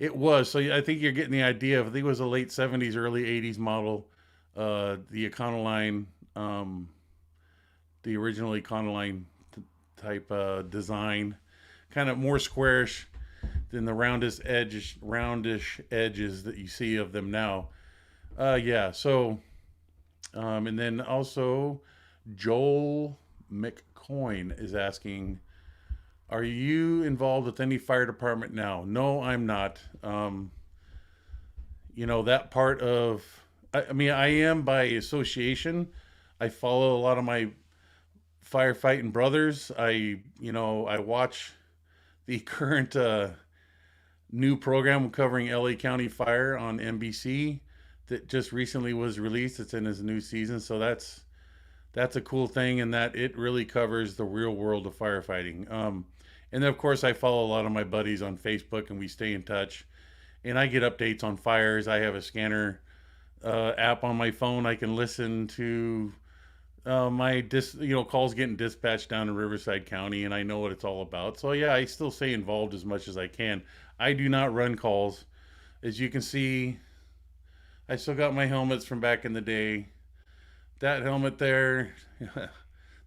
was. So I think you're getting the idea. I think it was a late 70s, early 80s model. The Econoline, the original Econoline type design, kind of more squarish than the roundish edges that you see of them now. Yeah. So, and then also Joel McCoyne is asking, are you involved with any fire department now? No, I'm not. That part of, I mean, I am by association. I follow a lot of my firefighting brothers. I watch the current new program covering LA County Fire on NBC that just recently was released. It's in its new season, so that's a cool thing, in that it really covers the real world of firefighting. And then of course I follow a lot of my buddies on Facebook, and we stay in touch. And I get updates on fires. I have a scanner app on my phone. I can listen to my calls getting dispatched down in Riverside County, and I know what it's all about. So yeah, I still stay involved as much as I can. I do not run calls. As you can see, I still got my helmets from back in the day. That helmet there,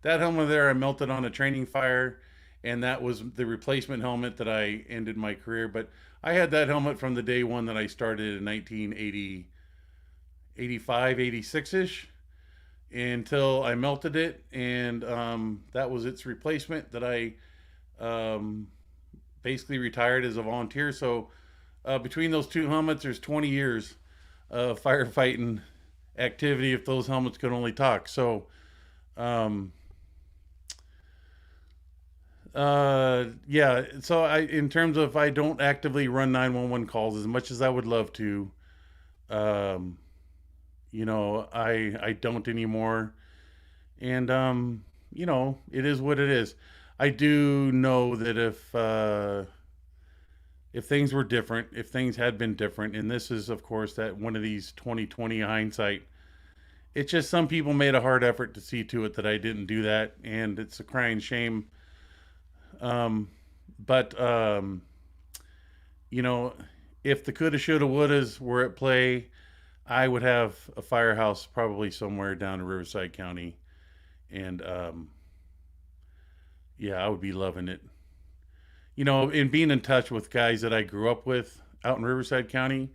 I melted on a training fire, and that was the replacement helmet that I ended my career. But I had that helmet from the day one that I started in 1980, 85, 86 ish, until I melted it, and that was its replacement that I um, basically retired as a volunteer. So between those two helmets, there's 20 years of firefighting activity, if those helmets could only talk. So um, yeah, so in terms of, I don't actively run 911 calls as much as I would love to. um, I don't anymore. And it is what it is. I do know that if things were different, if things had been different, and this is of course that one of these 2020 hindsight, it's just some people made a hard effort to see to it that I didn't do that, and it's a crying shame. um but you know if the coulda shoulda wouldas were at play, I would have a firehouse probably somewhere down in Riverside County, and yeah, I would be loving it. You know, and being in touch with guys that I grew up with out in Riverside County,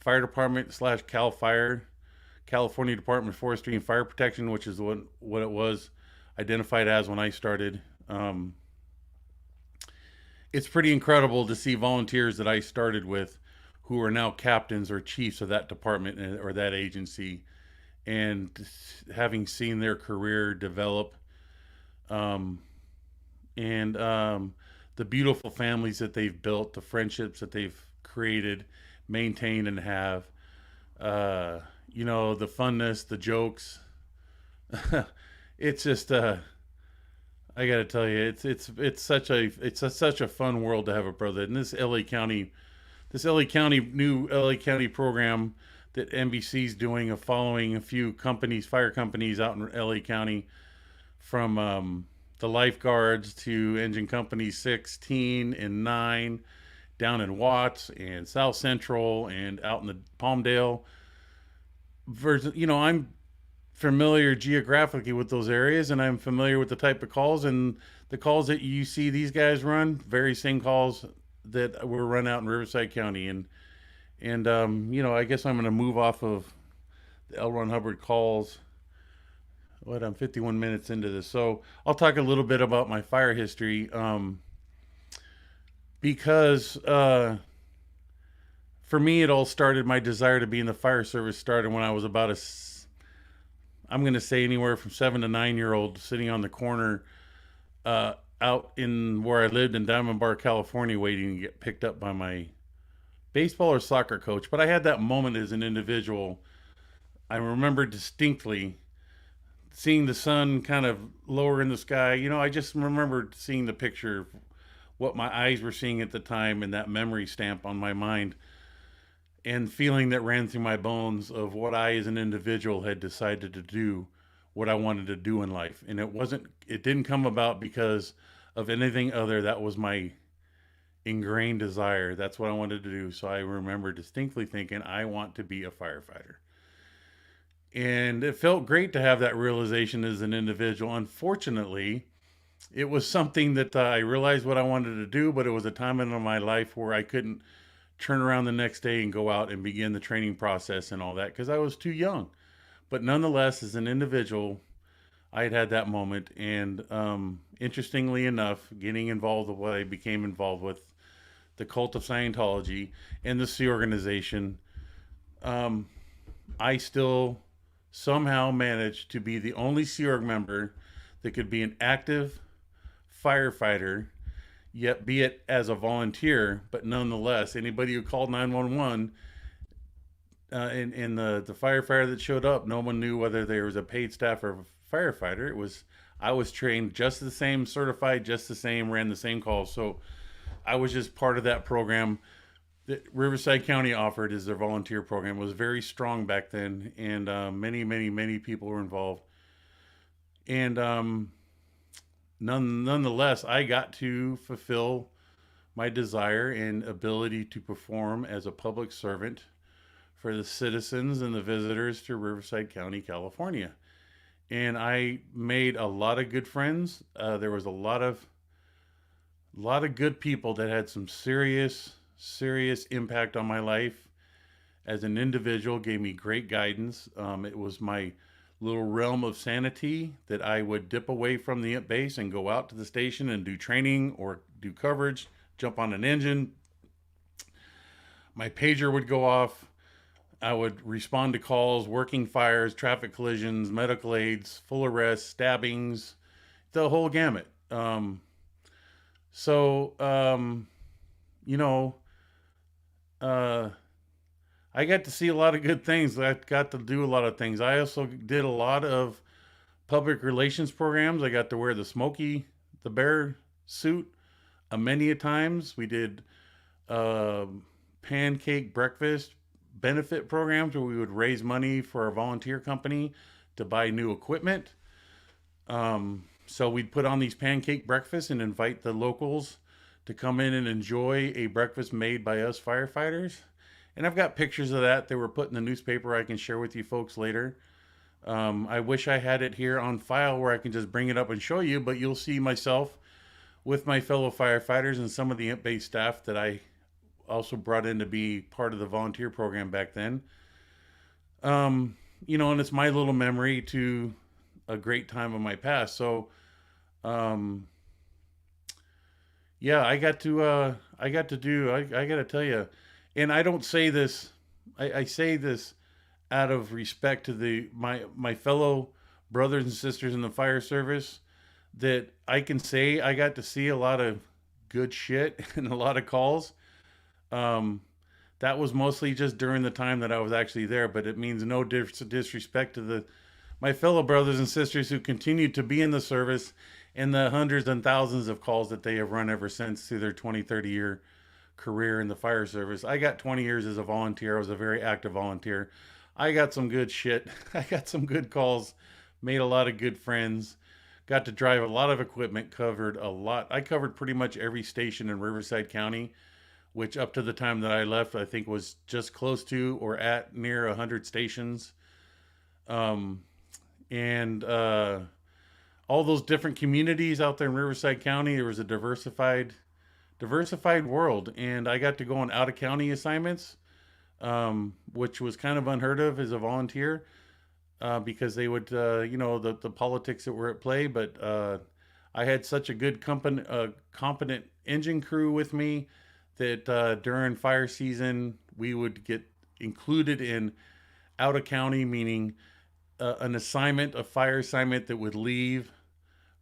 fire department slash Cal Fire, California Department of Forestry and Fire Protection, which is what it was identified as when I started. Um, it's pretty incredible to see volunteers that I started with who are now captains or chiefs of that department or that agency, and having seen their career develop, um, and the beautiful families that they've built, the friendships that they've created, maintained, and have. Uh, you know, the funness, the jokes. It's just I got to tell you, such a fun world to have a brother. And this LA County new LA County program that NBC's doing of following a few companies, fire companies out in LA County, from the lifeguards to engine companies 16 and 9 down in Watts and South Central and out in the Palmdale. You know, I'm familiar geographically with those areas, and I'm familiar with the type of calls, and the calls that you see these guys run, very same calls that were run out in Riverside County. And you know, I guess I'm going to move off of the L. Ron Hubbard calls. What, I'm 51 minutes into this, so I'll talk a little bit about my fire history, because for me, it all started. My desire to be in the fire service started when I was about I'm going to say anywhere from 7 to 9 year old, sitting on the corner out in where I lived in Diamond Bar, California, waiting to get picked up by my baseball or soccer coach. But I had that moment as an individual. I remember distinctly seeing the sun kind of lower in the sky. You know, I just remembered seeing the picture of what my eyes were seeing at the time, and that memory stamp on my mind, and feeling that ran through my bones of what I as an individual had decided to do, what I wanted to do in life. And it didn't come about because of anything other. That was my ingrained desire. That's what I wanted to do. So I remember distinctly thinking, I want to be a firefighter. And it felt great to have that realization as an individual. Unfortunately, it was something that I realized what I wanted to do, but it was a time in my life where I couldn't turn around the next day and go out and begin the training process and all that because I was too young. But nonetheless, as an individual, I had that moment. And interestingly enough, getting involved with what I became involved with, the cult of Scientology and the Sea Organization, um, I still somehow managed to be the only Sea Org member that could be an active firefighter, yet be it as a volunteer. But nonetheless, anybody who called 911, and the firefighter that showed up, no one knew whether there was a paid staff or a firefighter. I was trained just the same, certified just the same, ran the same calls. So I was just part of that program that Riverside County offered as their volunteer program. It was very strong back then, and many people were involved. And nonetheless, I got to fulfill my desire and ability to perform as a public servant for the citizens and the visitors to Riverside County, California. And I made a lot of good friends. There was a lot of good people that had some serious impact on my life as an individual. Gave me great guidance. It was my little realm of sanity that I would dip away from the base and go out to the station and do training or do coverage, jump on an engine. My pager would go off. I would respond to calls, working fires, traffic collisions, medical aids, full arrests, stabbings, the whole gamut. So, you know, uh, I got to see a lot of good things. I got to do a lot of things. I also did a lot of public relations programs. I got to wear the Smokey the Bear suit many a times. We did uh, pancake breakfast benefit programs where we would raise money for our volunteer company to buy new equipment. So we'd put on these pancake breakfasts and invite the locals to come in and enjoy a breakfast made by us firefighters. And I've got pictures of that. They were put in the newspaper. I can share with you folks later. I wish I had it here on file where I can just bring it up and show you, but you'll see myself with my fellow firefighters and some of the imp-based staff that I also brought in to be part of the volunteer program back then. And it's my little memory to a great time of my past. So, um, yeah, I got to do, I got to tell you, and I don't say this, I say this out of respect to my fellow brothers and sisters in the fire service, that I can say I got to see a lot of good shit and a lot of calls. Um, that was mostly just during the time that I was actually there, but it means no disrespect to the my fellow brothers and sisters who continue to be in the service and the hundreds and thousands of calls that they have run ever since through their 20, 30-year career in the fire service. I got 20 years as a volunteer. I was a very active volunteer. I got some good shit. I got some good calls, made a lot of good friends, got to drive a lot of equipment, covered a lot. I covered pretty much every station in Riverside County, which up to the time that I left, I think was just close to or at near 100 stations. Um, and all those different communities out there in Riverside County, there was a diversified world. And I got to go on out of county assignments, which was kind of unheard of as a volunteer, because they would, the politics that were at play. But I had such a good competent engine crew with me that during fire season, we would get included in out of county, meaning an assignment, a fire assignment that would leave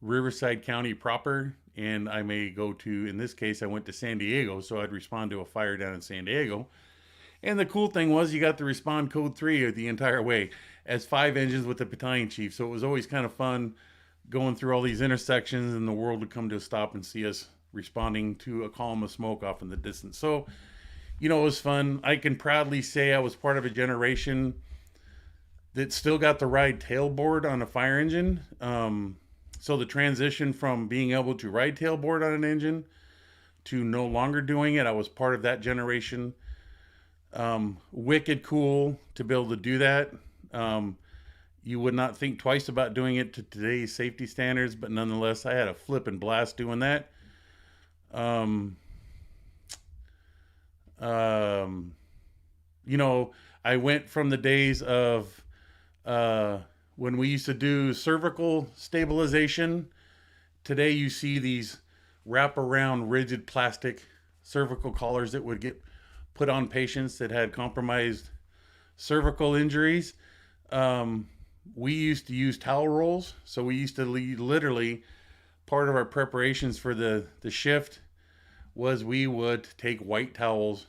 Riverside County proper. And I may go to, in this case, I went to San Diego, so I'd respond to a fire down in San Diego. And the cool thing was you got to respond code 3 the entire way as 5 engines with the battalion chief. So it was always kind of fun going through all these intersections and the world would come to a stop and see us responding to a column of smoke off in the distance. So, it was fun. I can proudly say I was part of a generation that still got to ride tailboard on a fire engine. So the transition from being able to ride tailboard on an engine to no longer doing it, I was part of that generation. Wicked cool to be able to do that. You would not think twice about doing it to today's safety standards, but nonetheless, I had a flippin' blast doing that. Um, um, I went from the days of when we used to do cervical stabilization. Today, you see these wraparound rigid plastic cervical collars that would get put on patients that had compromised cervical injuries. We used to use towel rolls. So we used to literally, part of our preparations for the shift was we would take white towels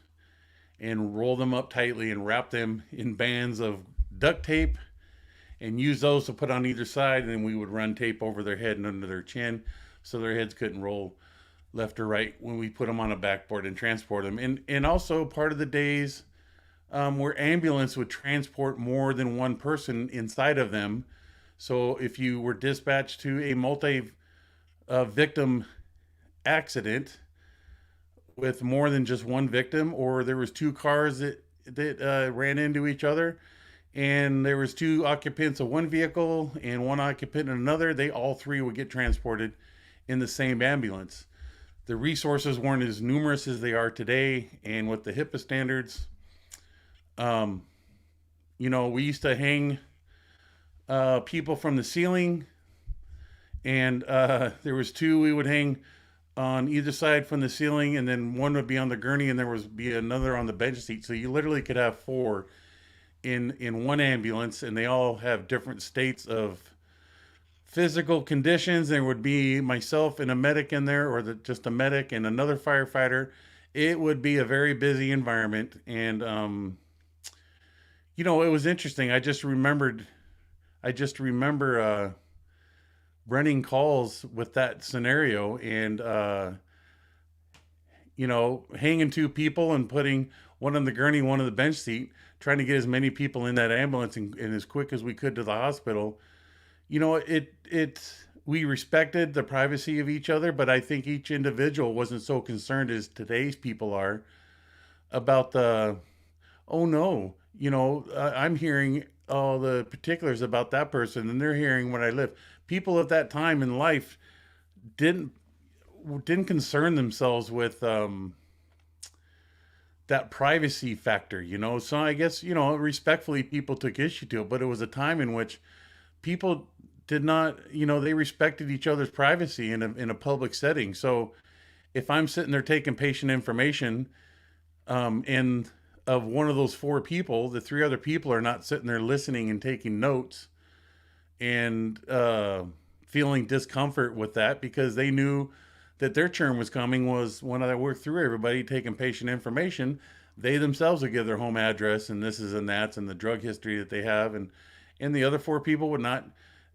and roll them up tightly and wrap them in bands of duct tape and use those to put on either side. And then we would run tape over their head and under their chin so their heads couldn't roll left or right when we put them on a backboard and transport them. And also part of the days where ambulance would transport more than one person inside of them. So if you were dispatched to a multi-victim accident with more than just one victim, or there was 2 cars that ran into each other, and there was 2 occupants of one vehicle and 1 occupant in another, they all 3 would get transported in the same ambulance. The resources weren't as numerous as they are today, and with the HIPAA standards, we used to hang people from the ceiling, and there was 2 we would hang on either side from the ceiling, and then 1 would be on the gurney, and there would be another on the bench seat. So you literally could have 4 in one ambulance, and they all have different states of physical conditions. There would be myself and a medic in there, or just a medic and another firefighter. It would be a very busy environment, and it was interesting. I just remember running calls with that scenario, and hanging 2 people and putting 1 on the gurney, 1 on the bench seat, trying to get as many people in that ambulance and as quick as we could to the hospital. We respected the privacy of each other, but I think each individual wasn't so concerned as today's people are about oh no, I'm hearing all the particulars about that person, and they're hearing what I live. People at that time in life didn't didn't concern themselves with that privacy factor, So I guess, respectfully, people took issue to it, but it was a time in which people did not, they respected each other's privacy in a public setting. So if I'm sitting there taking patient information, and of one of those four people, the three other people are not sitting there listening and taking notes and feeling discomfort with that because they knew that their turn was coming. Was when I worked through everybody taking patient information, they themselves would give their home address and this is and that's and the drug history that they have, and the other four people would not.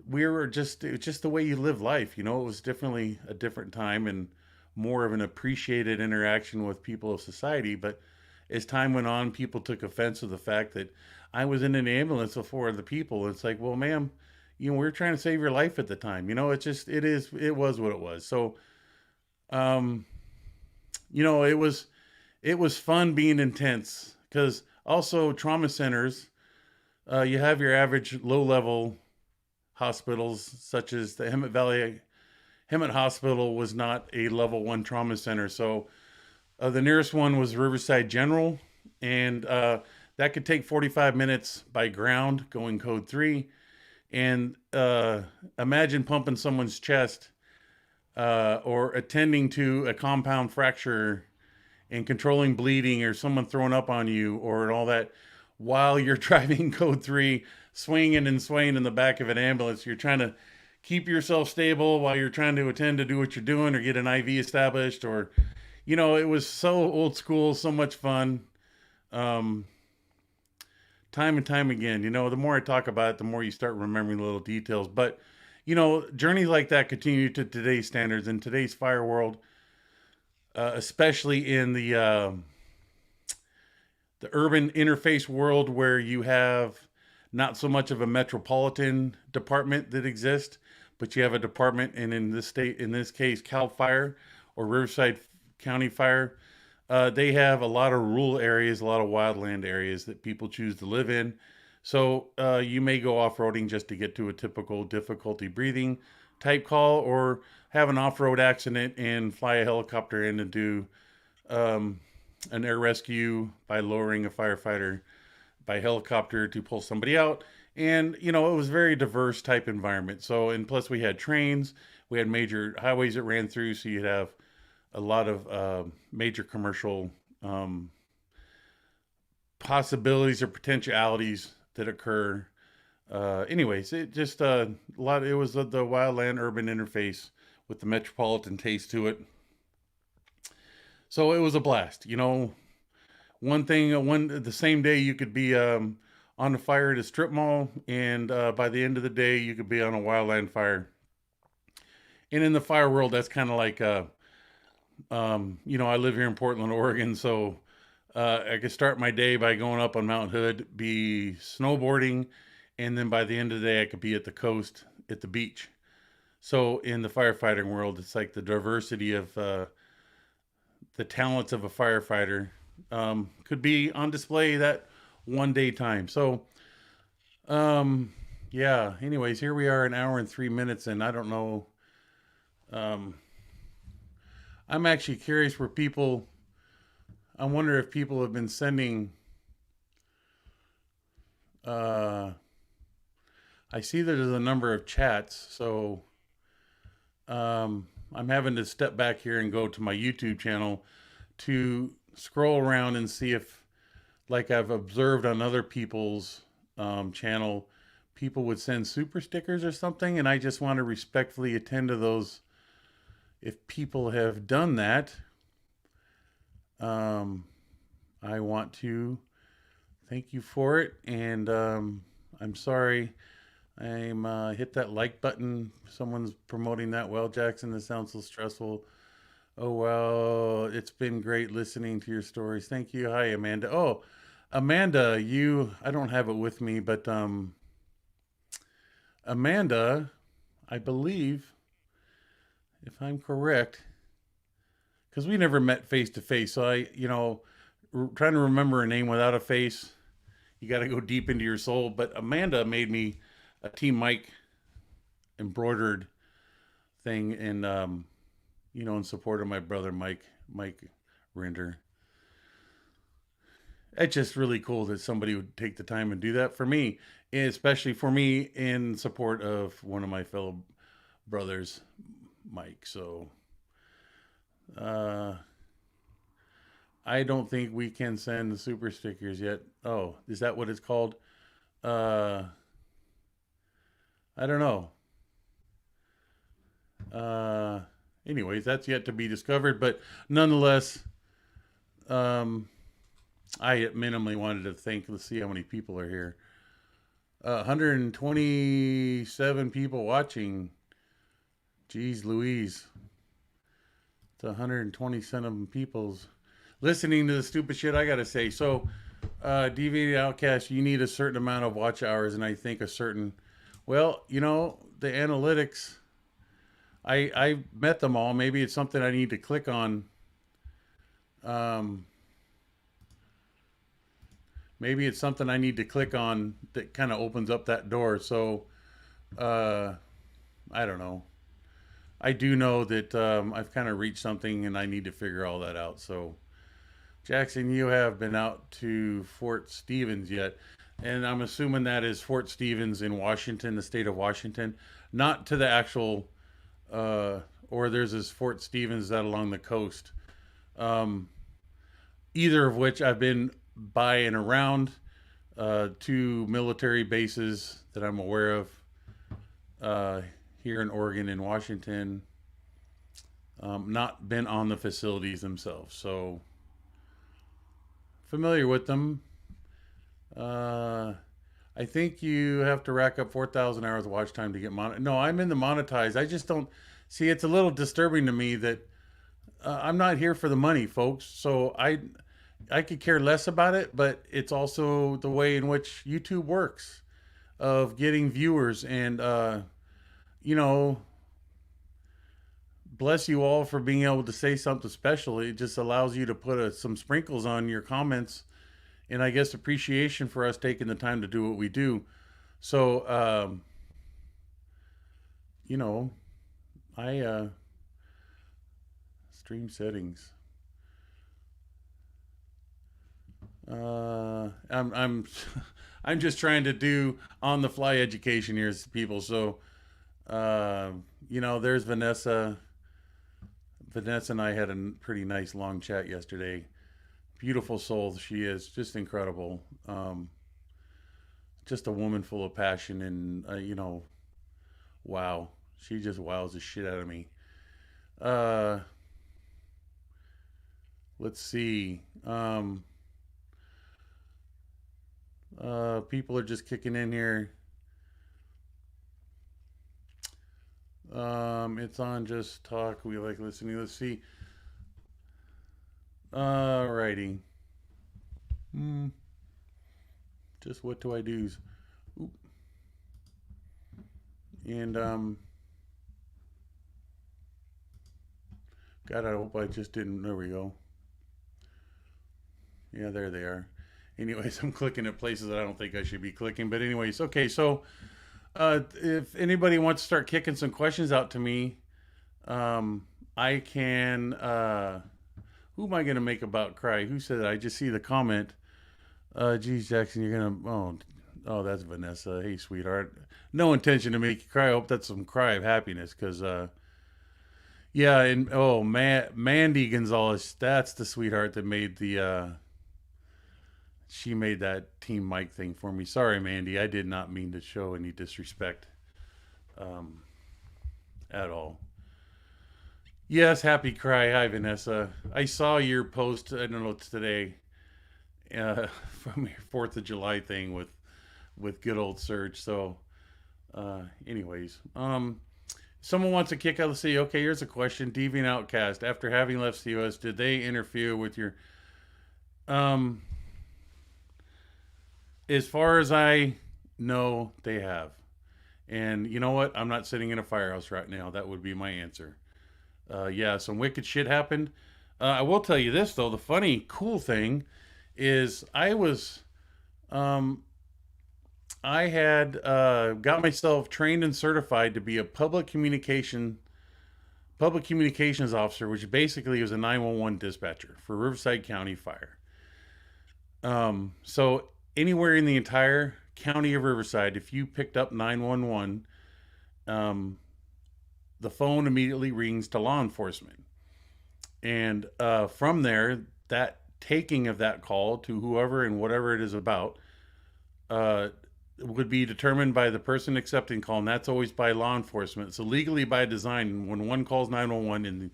We were just It's just the way you live life. It was definitely a different time and more of an appreciated interaction with people of society. But as time went on, people took offense to the fact that I was in an ambulance before the people. It's like, well, ma'am, we were trying to save your life at the time. It was what it was. So, um, it was fun being intense because also trauma centers, you have your average low level hospitals such as the Hemet Hospital was not a level one trauma center. So the nearest one was Riverside General, and that could take 45 minutes by ground going code 3. And imagine pumping someone's chest or attending to a compound fracture and controlling bleeding or someone throwing up on you or all that while you're driving code 3, swinging and swaying in the back of an ambulance. You're trying to keep yourself stable while you're trying to attend to do what you're doing or get an IV established, or it was so old school, so much fun. Um, Time and time again, the more I talk about it, the more you start remembering the little details. But, journeys like that continue to today's standards in today's fire world, especially in the urban interface world where you have not so much of a metropolitan department that exists, but you have a department, and in this case, Cal Fire or Riverside County Fire, they have a lot of rural areas, a lot of wildland areas that people choose to live in. So you may go off-roading just to get to a typical difficulty breathing type call, or have an off-road accident and fly a helicopter in and do an air rescue by lowering a firefighter by helicopter to pull somebody out. And, it was a very diverse type environment. So, and plus we had trains, we had major highways that ran through. So you'd have a lot of major commercial possibilities or potentialities that occur. Anyways, it just it was the wildland urban interface with the metropolitan taste to it. So it was a blast. The same day you could be on the fire at a strip mall, and by the end of the day you could be on a wildland fire. And in the fire world, that's kind of like I live here in Portland, Oregon, so I could start my day by going up on Mount Hood, be snowboarding, and then by the end of the day I could be at the coast at the beach. So in the firefighting world, it's like the diversity of the talents of a firefighter could be on display that one day time. So, yeah, anyways, here we are, an hour and 3 minutes, and I don't know. Um, I'm actually curious where people, I wonder if people have been sending, uh, I see that there's a number of chats, so I'm having to step back here and go to my YouTube channel to scroll around and see if, like I've observed on other people's channel, people would send super stickers or something, and I just want to respectfully attend to those. If people have done that, I want to thank you for it, and I'm sorry. I'm hit that like button. Someone's promoting that. Well, Jackson, this sounds so stressful. Oh, well, it's been great listening to your stories. Thank you. Hi, Amanda. Oh, Amanda, I don't have it with me, but Amanda, I believe, if I'm correct, because we never met face to face. So trying to remember a name without a face. You got to go deep into your soul. But Amanda made me a Team Mike embroidered thing, and in support of my brother Mike Rinder. It's just really cool that somebody would take the time and do that for me, especially for me in support of one of my fellow brothers, Mike. So uh, I don't think we can send the super stickers yet. Oh, is that what it's called? Uh, I don't know. Uh, Anyways, that's yet to be discovered, but nonetheless, um, I minimally wanted to think. Let's see how many people are here. 127 people watching. Jeez Louise. It's 127 people's listening to the stupid shit I gotta say. So, Deviated Outcast, you need a certain amount of watch hours, and I think a certain, well, the analytics. I met them all. Maybe it's something I need to click on. Um, Maybe it's something I need to click on that kind of opens up that door. So, uh, I don't know. I do know that I've kind of reached something, and I need to figure all that out. So, Jackson, you have been out to Fort Stevens yet? And I'm assuming that is Fort Stevens in Washington, the state of Washington, not to the actual, uh, or there's this Fort Stevens that along the coast. Um, Either of which I've been by and around, two military bases that I'm aware of, uh, here in Oregon and Washington. Not been on the facilities themselves, so familiar with them. Uh, I think you have to rack up 4,000 hours of watch time to get No, I'm in the monetized. I just don't see. It's a little disturbing to me that I'm not here for the money, folks. So I could care less about it, but it's also the way in which YouTube works of getting viewers, and you know bless you all for being able to say something special. It just allows you to put some sprinkles on your comments, and I guess appreciation for us taking the time to do what we do. So you know I stream settings. I'm I'm just trying to do on the fly education here, people. So uh, there's Vanessa. Vanessa and I had a pretty nice long chat yesterday. Beautiful soul she is, just incredible. Just a woman full of passion, and wow, she just wows the shit out of me. Uh, let's see. People are just kicking in here. It's on Just Talk. We like listening. Let's see. Alrighty. Hmm. Just what do I do? Oop. And God, I hope I just didn't. There we go. Yeah, there they are. Anyways, I'm clicking at places that I don't think I should be clicking. But anyways, okay. So, if anybody wants to start kicking some questions out to me, I can. Who am I going to make about cry? Who said that? I just see the comment. Geez, Jackson, you're gonna. Oh, that's Vanessa. Hey, sweetheart. No intention to make you cry. I hope that's some cry of happiness, because yeah, and Mandy Gonzalez. That's the sweetheart that made the. She made that Team Mike thing for me. Sorry, Mandy. I did not mean to show any disrespect, um, at all. Yes, happy cry. Hi, Vanessa. I saw your post. I don't know, today, from your Fourth of July thing with good old Serge. So, anyways, someone wants to kick out. Let's see. Okay, here's a question. Deviant Outcast. After having left the U.S., did they interfere with your? Um, as far as I know, they have. And you know what? I'm not sitting in a firehouse right now. That would be my answer. Yeah, some wicked shit happened. I will tell you this though. The funny, cool thing is um, I had got myself trained and certified to be a public communications officer, which basically was a 911 dispatcher for Riverside County Fire. So anywhere in the entire county of Riverside, if you picked up 911, um, the phone immediately rings to law enforcement. And from there, that taking of that call to whoever and whatever it is about uh, would be determined by the person accepting call, and that's always by law enforcement. So legally by design, when one calls 911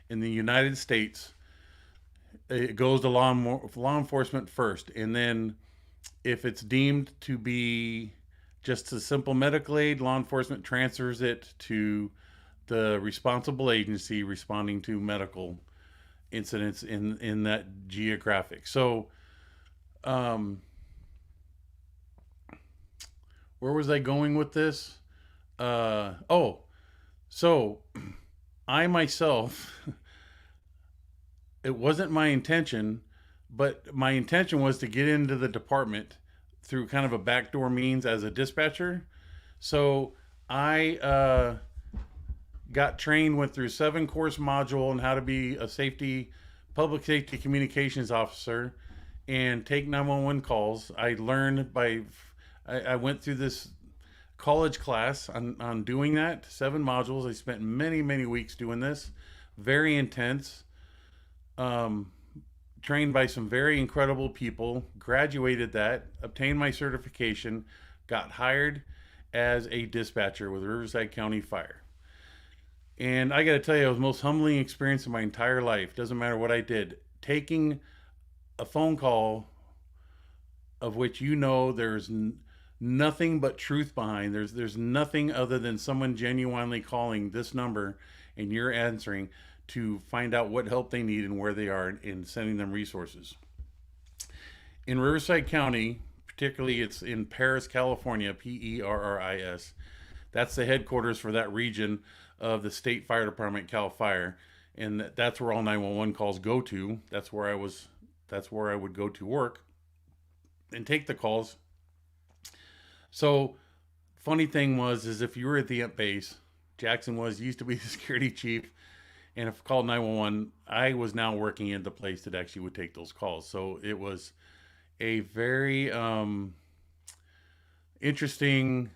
in the United States, it goes to law enforcement first, and then if it's deemed to be just a simple medical aid, law enforcement transfers it to the responsible agency responding to medical incidents in that geographic. So, um, where was I going with this? Oh, so I myself, it wasn't my intention, but my intention was to get into the department through kind of a backdoor means as a dispatcher. So I got trained, went through 7 course module on how to be a public safety communications officer and take 911 calls. I went through this college class on doing that, 7 modules. I spent many, many weeks doing this, very intense. Um, Trained by some very incredible people, graduated that, obtained my certification, got hired as a dispatcher with Riverside County Fire. And I got to tell you, it was the most humbling experience of my entire life. Doesn't matter what I did. Taking a phone call of which there's nothing but truth behind. There's nothing other than someone genuinely calling this number and you're answering to find out what help they need and where they are and sending them resources. In Riverside County, particularly it's in Paris, California, Perris. That's the headquarters for that region of the state fire department, Cal Fire, and that's where all 911 calls go to. That's where I would go to work and take the calls. So funny thing is if you were at the base, Jackson used to be the security chief, and if I called 911, I was now working in the place that actually would take those calls. So it was a very interesting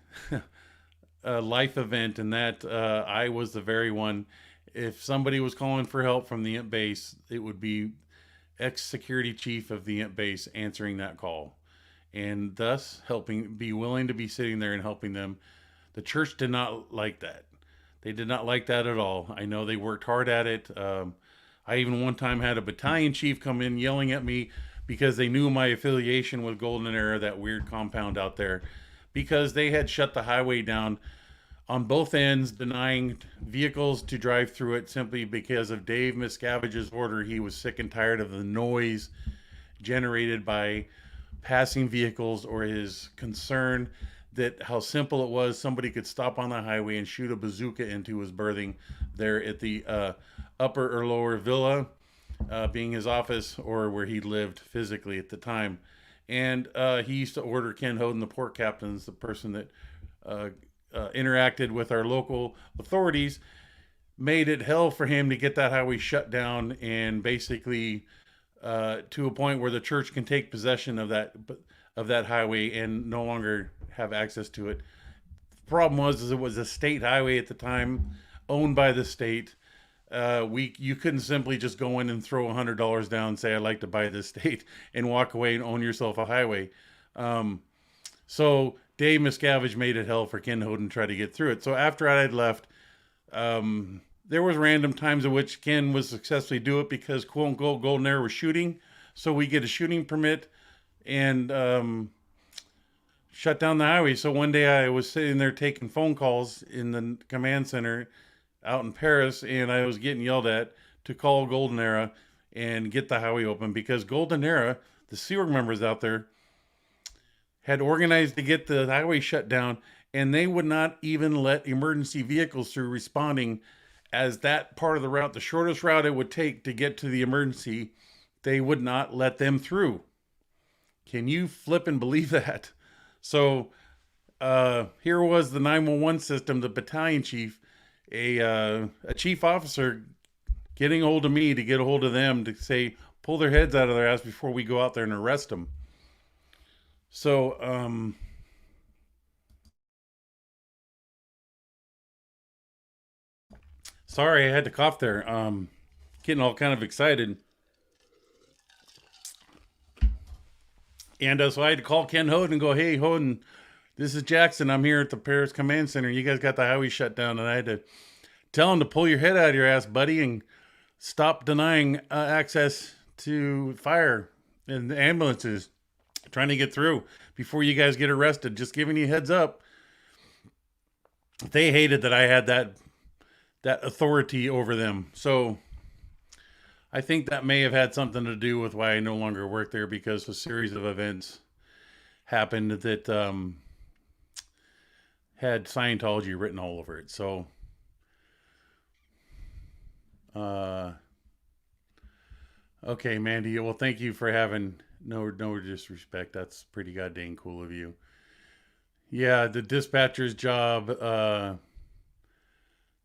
life event, in that I was the very one. If somebody was calling for help from the INT base, it would be ex security chief of the INT base answering that call, and thus be willing to be sitting there and helping them. The church did not like that. They did not like that at all. I know they worked hard at it. I even one time had a battalion chief come in yelling at me because they knew my affiliation with Golden Era, that weird compound out there, because they had shut the highway down on both ends, denying vehicles to drive through it simply because of Dave Miscavige's order. He was sick and tired of the noise generated by passing vehicles, or his concern that how simple it was, somebody could stop on the highway and shoot a bazooka into his berthing there at the upper or lower villa, being his office or where he lived physically at the time. And he used to order Ken Hoden, the port captains, the person that interacted with our local authorities, made it hell for him to get that highway shut down, and basically to a point where the church can take possession of that highway and no longer have access to it. The problem is it was a state highway at the time, owned by the state. You couldn't simply just go in and throw $100 down and say, I'd like to buy this state, and walk away and own yourself a highway. So Dave Miscavige made it hell for Ken Hoden to try to get through it. So after I had left, there was random times in which Ken was successfully do it because quote unquote Golden Era was shooting. So we get a shooting permit and shut down the highway. So one day I was sitting there taking phone calls in the command center out in Paris, and I was getting yelled at to call Golden Era and get the highway open, because Golden Era, the Sea Org members out there, had organized to get the highway shut down, and they would not even let emergency vehicles through responding as that part of the route, the shortest route it would take to get to the emergency, they would not let them through. Can you flip and believe that? So here was the 911 system, the battalion chief, a chief officer getting a hold of me to get a hold of them to say, pull their heads out of their ass before we go out there and arrest them. So, sorry, I had to cough there. Getting all kind of excited. And so I had to call Ken Hoden and go, hey, Hoden, this is Jackson. I'm here at the Paris Command Center. You guys got the highway shut down. And I had to tell him to pull your head out of your ass, buddy, and stop denying access to fire and the ambulances trying to get through before you guys get arrested. Just giving you a heads up. They hated that I had that authority over them. So I think that may have had something to do with why I no longer work there, because a series of events happened that had Scientology written all over it. So, okay, Mandy. Well, thank you for having no disrespect. That's pretty goddamn cool of you. Yeah, the dispatcher's job.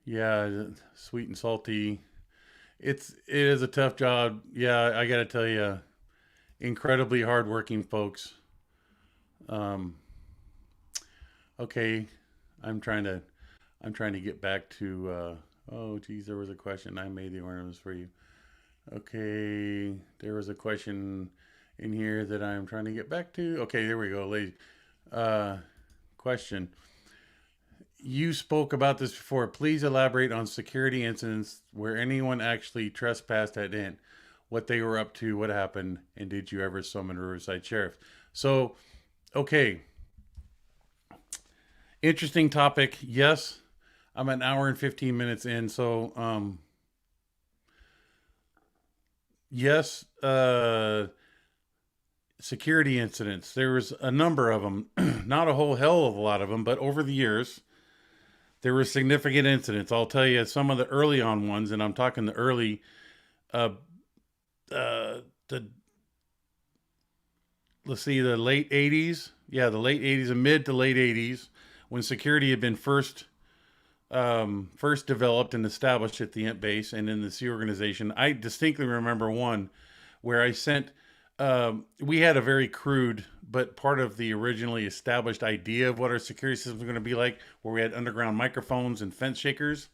Yeah, sweet and salty. It is a tough job. Yeah, I gotta tell you, incredibly hardworking folks. Um, okay, I'm trying to I'm trying to get back to. Oh, geez, there was a question. I made the ornaments for you. Okay, there was a question in here that I'm trying to get back to. Okay, there we go, lady. Uh, question. You spoke about this before. Please elaborate on security incidents where anyone actually trespassed at Inn, what they were up to, what happened, and did you ever summon Riverside Sheriff? So, okay, interesting topic. Yes, I'm an hour and 15 minutes in. So, yes, security incidents. There was a number of them, not a whole hell of a lot of them, but over the years, there were significant incidents. I'll tell you some of the early on ones, and I'm talking the early, uh, the let's see, the late '80s. Yeah, the late '80s and mid to late '80s, when security had been first developed and established at the Ent base and in the Sea Organization. I distinctly remember one where I sent. We had a very crude, but part of the originally established idea of what our security system was going to be like, where we had underground microphones and fence shakers,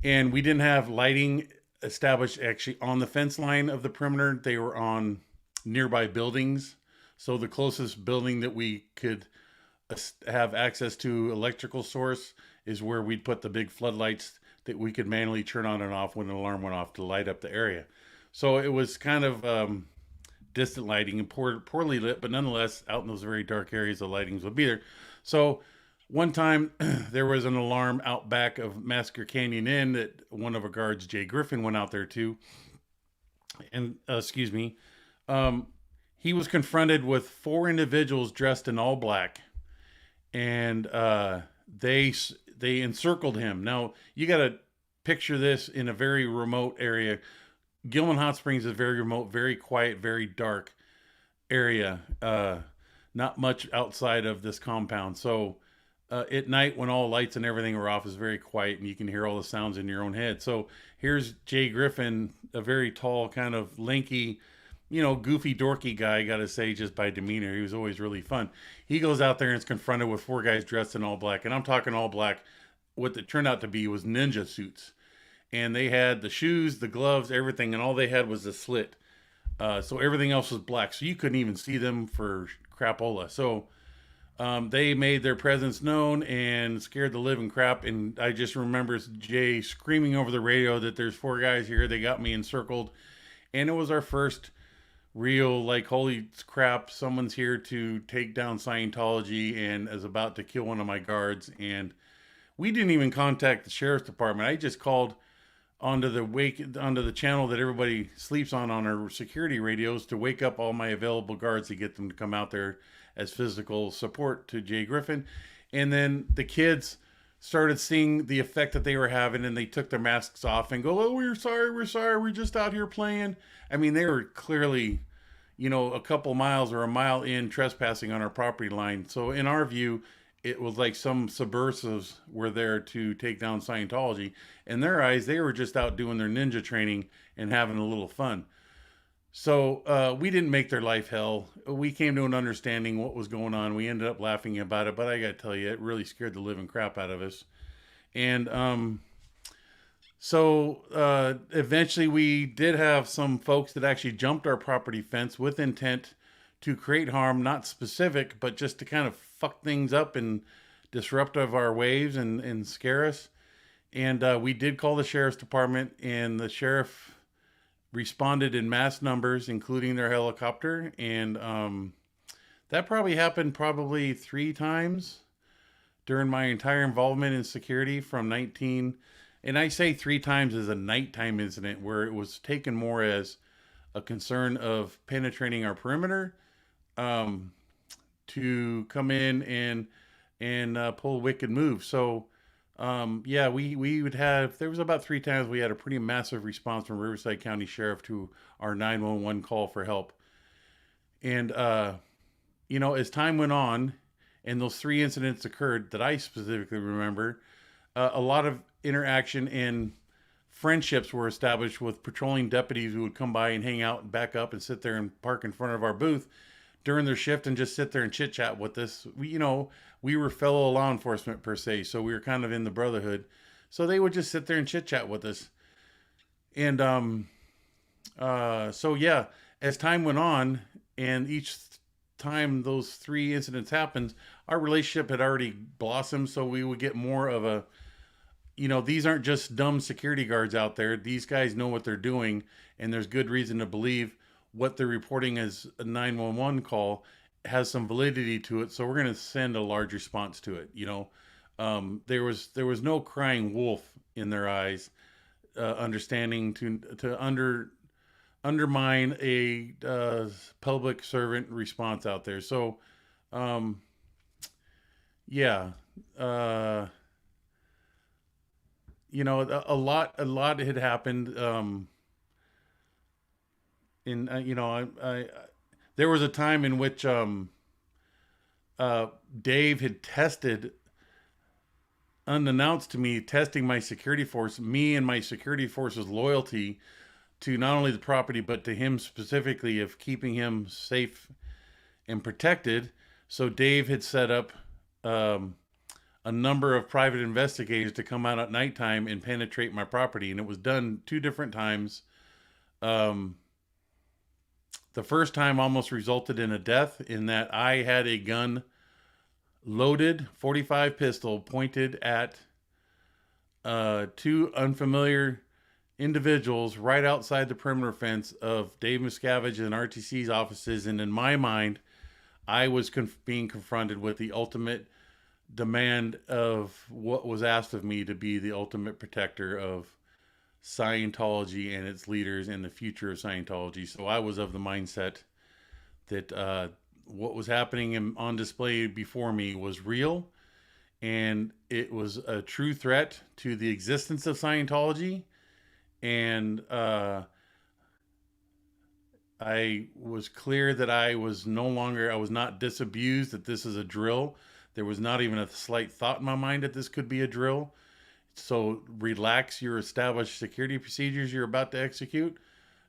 and we didn't have lighting established actually on the fence line of the perimeter. They were on nearby buildings. So the closest building that we could have access to electrical source is where we'd put the big floodlights that we could manually turn on and off when an alarm went off to light up the area. So it was kind of distant lighting and poorly lit, but nonetheless, out in those very dark areas, the lightings would be there. So one time there was an alarm out back of Massacre Canyon Inn that one of our guards, Jay Griffin, went out there to. And, excuse me, he was confronted with four individuals dressed in all black, and they encircled him. Now you got to picture this in a very remote area. Gilman Hot Springs is very remote, very quiet, very dark area. Not much outside of this compound. So at night, when all lights and everything are off, it's very quiet, and you can hear all the sounds in your own head. So here's Jay Griffin, a very tall, kind of lanky, goofy, dorky guy, got to say, just by demeanor. He was always really fun. He goes out there and is confronted with four guys dressed in all black. And I'm talking all black. What it turned out to be was ninja suits. And they had the shoes, the gloves, everything. And all they had was a slit. So everything else was black. So you couldn't even see them for crapola. So they made their presence known and scared the living crap. And I just remember Jay screaming over the radio that there's four guys here. They got me encircled. And it was our first real, like, holy crap, someone's here to take down Scientology and is about to kill one of my guards. And we didn't even contact the sheriff's department. I just called onto the channel that everybody sleeps on our security radios to wake up all my available guards to get them to come out there as physical support to Jay Griffin. And then the kids started seeing the effect that they were having, and they took their masks off and go, "Oh, we're sorry, we're just out here playing." I mean, they were clearly, a couple miles or a mile in trespassing on our property line. So in our view, it was like some subversives were there to take down Scientology. In their eyes, they were just out doing their ninja training and having a little fun. So we didn't make their life hell. We came to an understanding what was going on. We ended up laughing about it, but I got to tell you, it really scared the living crap out of us. And eventually we did have some folks that actually jumped our property fence with intent to create harm, not specific, but just to kind of fuck things up and disrupt of our waves and scare us. And we did call the sheriff's department, and the sheriff responded in mass numbers, including their helicopter. And that probably happened probably 3 times during my entire involvement in security from 19. And I say 3 times as a nighttime incident where it was taken more as a concern of penetrating our perimeter, to come in and pull wicked moves. So yeah, we would have, there was about 3 times we had a pretty massive response from Riverside County Sheriff to our 911 call for help. And as time went on and those 3 incidents occurred that I specifically remember, a lot of interaction and friendships were established with patrolling deputies who would come by and hang out and back up and sit there and park in front of our booth during their shift and just sit there and chit chat with us. We were fellow law enforcement per se, so we were kind of in the brotherhood. So they would just sit there and chit chat with us. And so yeah, as time went on, and each time those 3 incidents happened, our relationship had already blossomed. So we would get more of a, these aren't just dumb security guards out there. These guys know what they're doing, and there's good reason to believe what they're reporting as a 911 call has some validity to it. So we're going to send a large response to it. There was no crying wolf in their eyes, understanding to undermine a public servant response out there. So, yeah. A lot had happened. There was a time in which Dave had tested, unannounced to me, testing my security force, me and my security force's loyalty to not only the property but to him specifically, of keeping him safe and protected. So Dave had set up a number of private investigators to come out at nighttime and penetrate my property. And it was done 2 different times. The first time almost resulted in a death, in that I had a gun loaded, 45 pistol pointed at 2 unfamiliar individuals right outside the perimeter fence of Dave Miscavige and RTC's offices. And in my mind, I was being confronted with the ultimate demand of what was asked of me to be the ultimate protector of Scientology and its leaders and the future of Scientology. So I was of the mindset that what was happening on display before me was real, and it was a true threat to the existence of Scientology. And I was clear that I was not disabused, that this is a drill. There was not even a slight thought in my mind that this could be a drill. So relax your established security procedures you're about to execute.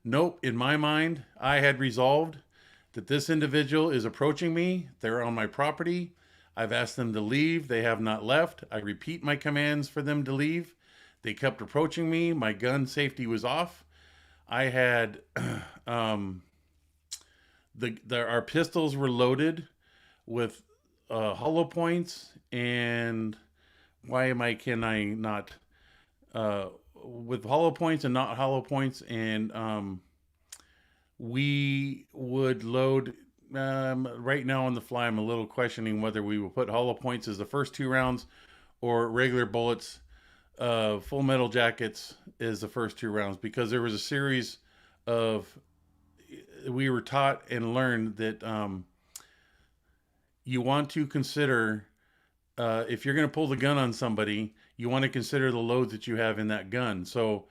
Nope. In my mind, I had resolved that this individual is approaching me. They're on my property. I've asked them to leave. They have not left. I repeat my commands for them to leave. They kept approaching me. My gun safety was off. I had our pistols were loaded with hollow points, and can I not with hollow points and not hollow points. And we would load, right now on the fly, I'm a little questioning whether we will put hollow points as the first 2 rounds or regular bullets, full metal jackets is the first 2 rounds, because there was a series of, we were taught and learned that you want to consider if you're going to pull the gun on somebody, you want to consider the loads that you have in that gun. So,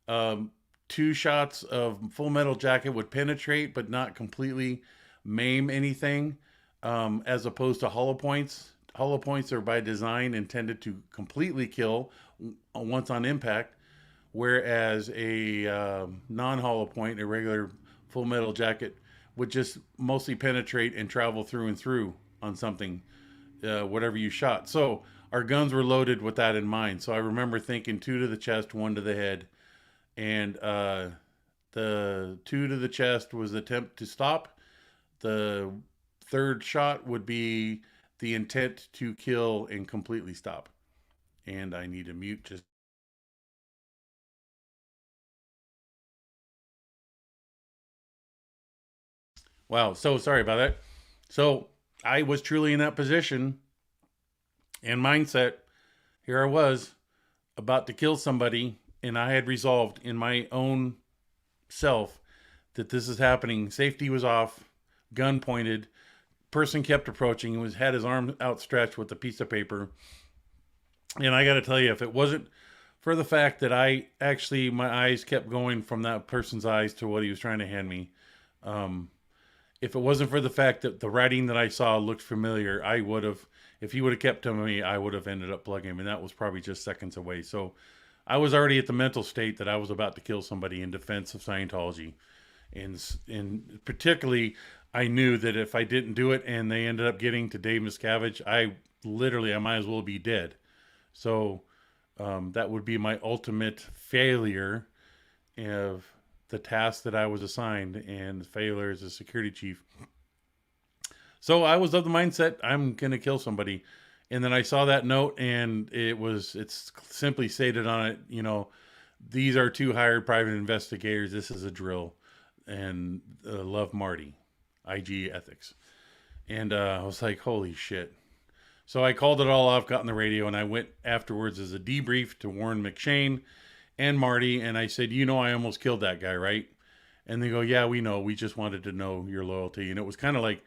um, two shots of Full Metal Jacket would penetrate, but not completely maim anything, as opposed to hollow points. Hollow points are by design intended to completely kill once on impact, whereas a non-hollow point, a regular Full Metal Jacket, would just mostly penetrate and travel through and through on something, whatever you shot. So our guns were loaded with that in mind. So I remember thinking two to the chest, one to the head, and the two to the chest was the attempt to stop. The third shot would be the intent to kill and completely stop. And I need to mute just. Wow, so sorry about that. So I was truly in that position and mindset. Here I was about to kill somebody, and I had resolved in my own self that this is happening. Safety was off, gun pointed. Person kept approaching. He was had his arm outstretched with a piece of paper. And I got to tell you, if it wasn't for the fact that I actually my eyes kept going from that person's eyes to what he was trying to hand me, um, if it wasn't for the fact that the writing that I saw looked familiar, I would have, if he would have kept to me, I would have ended up plugging him, and that was probably just seconds away. So I was already at the mental state that I was about to kill somebody in defense of Scientology, and particularly, I knew that if I didn't do it and they ended up getting to Dave Miscavige, I might as well be dead. So that would be my ultimate failure of the task that I was assigned, and failure as a security chief. So I was of the mindset I'm gonna kill somebody, and then I saw that note, and it's simply stated on it, these are two hired private investigators. This is a drill, and love Marty, IG Ethics, and I was like, holy shit. So I called it all off, got on the radio, and I went afterwards as a debrief to Warren McShane and Marty, and I said, I almost killed that guy, right? And they go, yeah, we know. We just wanted to know your loyalty. And it was kind of like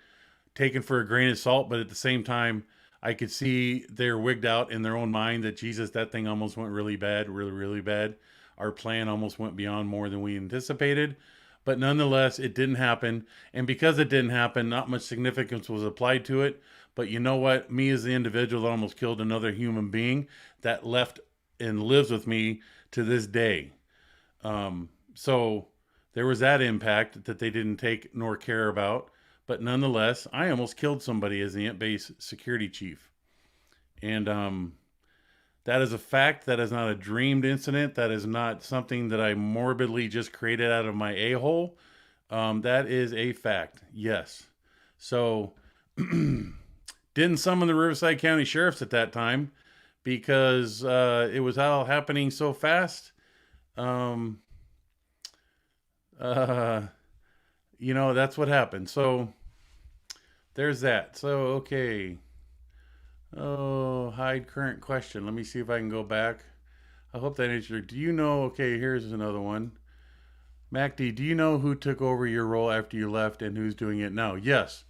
taken for a grain of salt, but at the same time, I could see they're wigged out in their own mind that, Jesus, that thing almost went really bad, really, really bad. Our plan almost went beyond more than we anticipated. But nonetheless, it didn't happen. And because it didn't happen, not much significance was applied to it. But you know what? Me as the individual that almost killed another human being, that left and lives with me to this day. So there was that impact that they didn't take nor care about. But nonetheless, I almost killed somebody as the Ant Base security chief. And that is a fact. That is not a dreamed incident. That is not something that I morbidly just created out of my a-hole. That is a fact. Yes. So didn't summon the Riverside County Sheriffs at that time because it was all happening so fast. Um, uh, that's what happened. So there's that. So, okay. Oh, hide current question. Let me see if I can go back. I hope that answered. Do you know? Okay, here's another one. MacD, do you know who took over your role after you left and who's doing it now? Yes.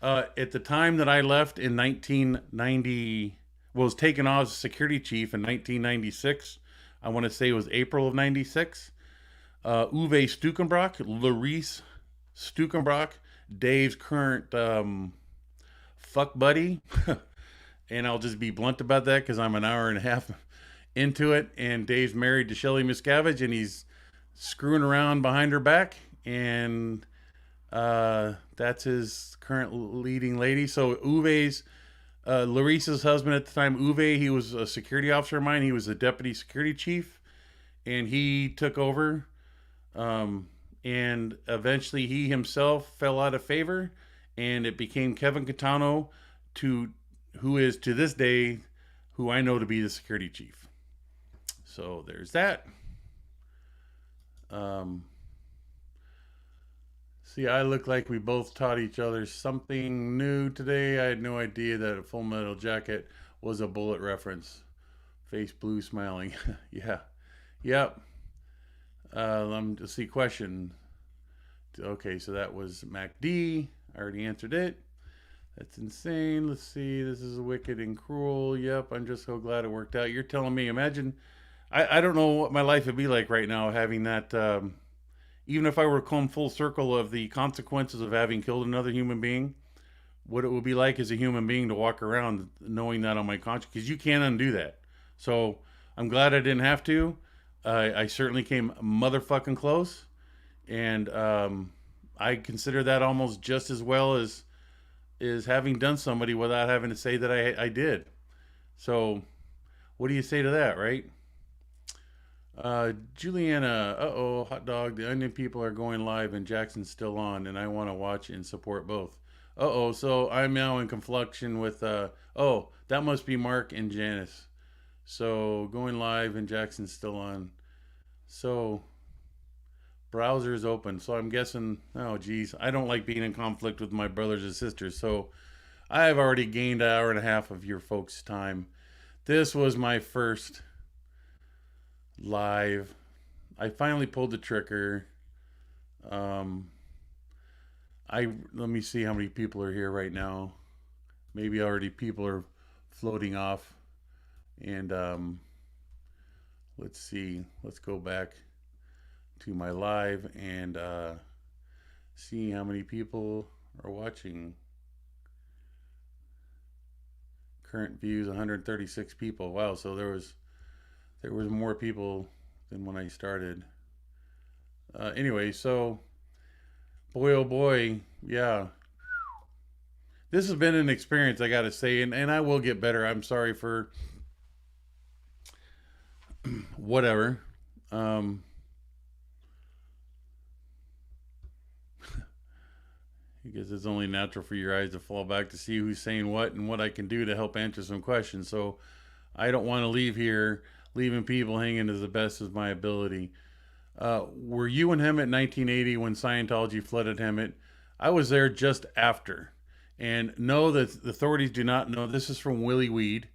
At the time that I left in 1990, was taken off as security chief in 1996. I want to say it was April of 96. Uwe Stukenbrock, Larice Stukenbrock, Dave's current fuck buddy. And I'll just be blunt about that because I'm an hour and a half into it. And Dave's married to Shelly Miscavige, and he's screwing around behind her back. And that's his current leading lady. So Uwe's, Larice's husband at the time, Uwe, he was a security officer of mine. He was a deputy security chief, and he took over. And eventually he himself fell out of favor, and it became Kevin Catano, who is to this day who I know to be the security chief. So there's that. See, I look like we both taught each other something new today. I had no idea that a Full Metal Jacket was a bullet reference. Face blue smiling. Yeah. Yep. Let's see, question. Okay, so that was MacD. I already answered it. That's insane. Let's see. This is wicked and cruel. Yep, I'm just so glad it worked out. You're telling me. Imagine, I don't know what my life would be like right now having that. Even if I were to come full circle of the consequences of having killed another human being, what it would be like as a human being to walk around knowing that on my conscience, because you can't undo that. So I'm glad I didn't have to. I certainly came motherfucking close, and I consider that almost just as well as is having done somebody without having to say that I did. So what do you say to that, right? Juliana, uh-oh, hot dog. The Onion people are going live and Jackson's still on, and I want to watch and support both. Uh-oh, so I'm now in confliction with, oh, that must be Mark and Janice. So going live and Jackson's still on. So browser is open. So I'm guessing, oh, geez, I don't like being in conflict with my brothers and sisters. So I have already gained an hour and a half of your folks' time. This was my first live. I finally pulled the trigger. Um, I let me see how many people are here right now. Maybe already people are floating off. And let's see. Let's go back to my live and see how many people are watching. Current views 136 people. Wow, so there was more people than when I started. Anyway, so boy oh boy, yeah. This has been an experience, I gotta say, and I will get better. I'm sorry for whatever. Um, I guess it's only natural for your eyes to fall back to see who's saying what and what I can do to help answer some questions. So I don't want to leave here leaving people hanging as the best of my ability. Were you in Hemet 1980 when Scientology flooded Hemet? I was there just after. And no, the authorities do not know. This is from Willie Weed.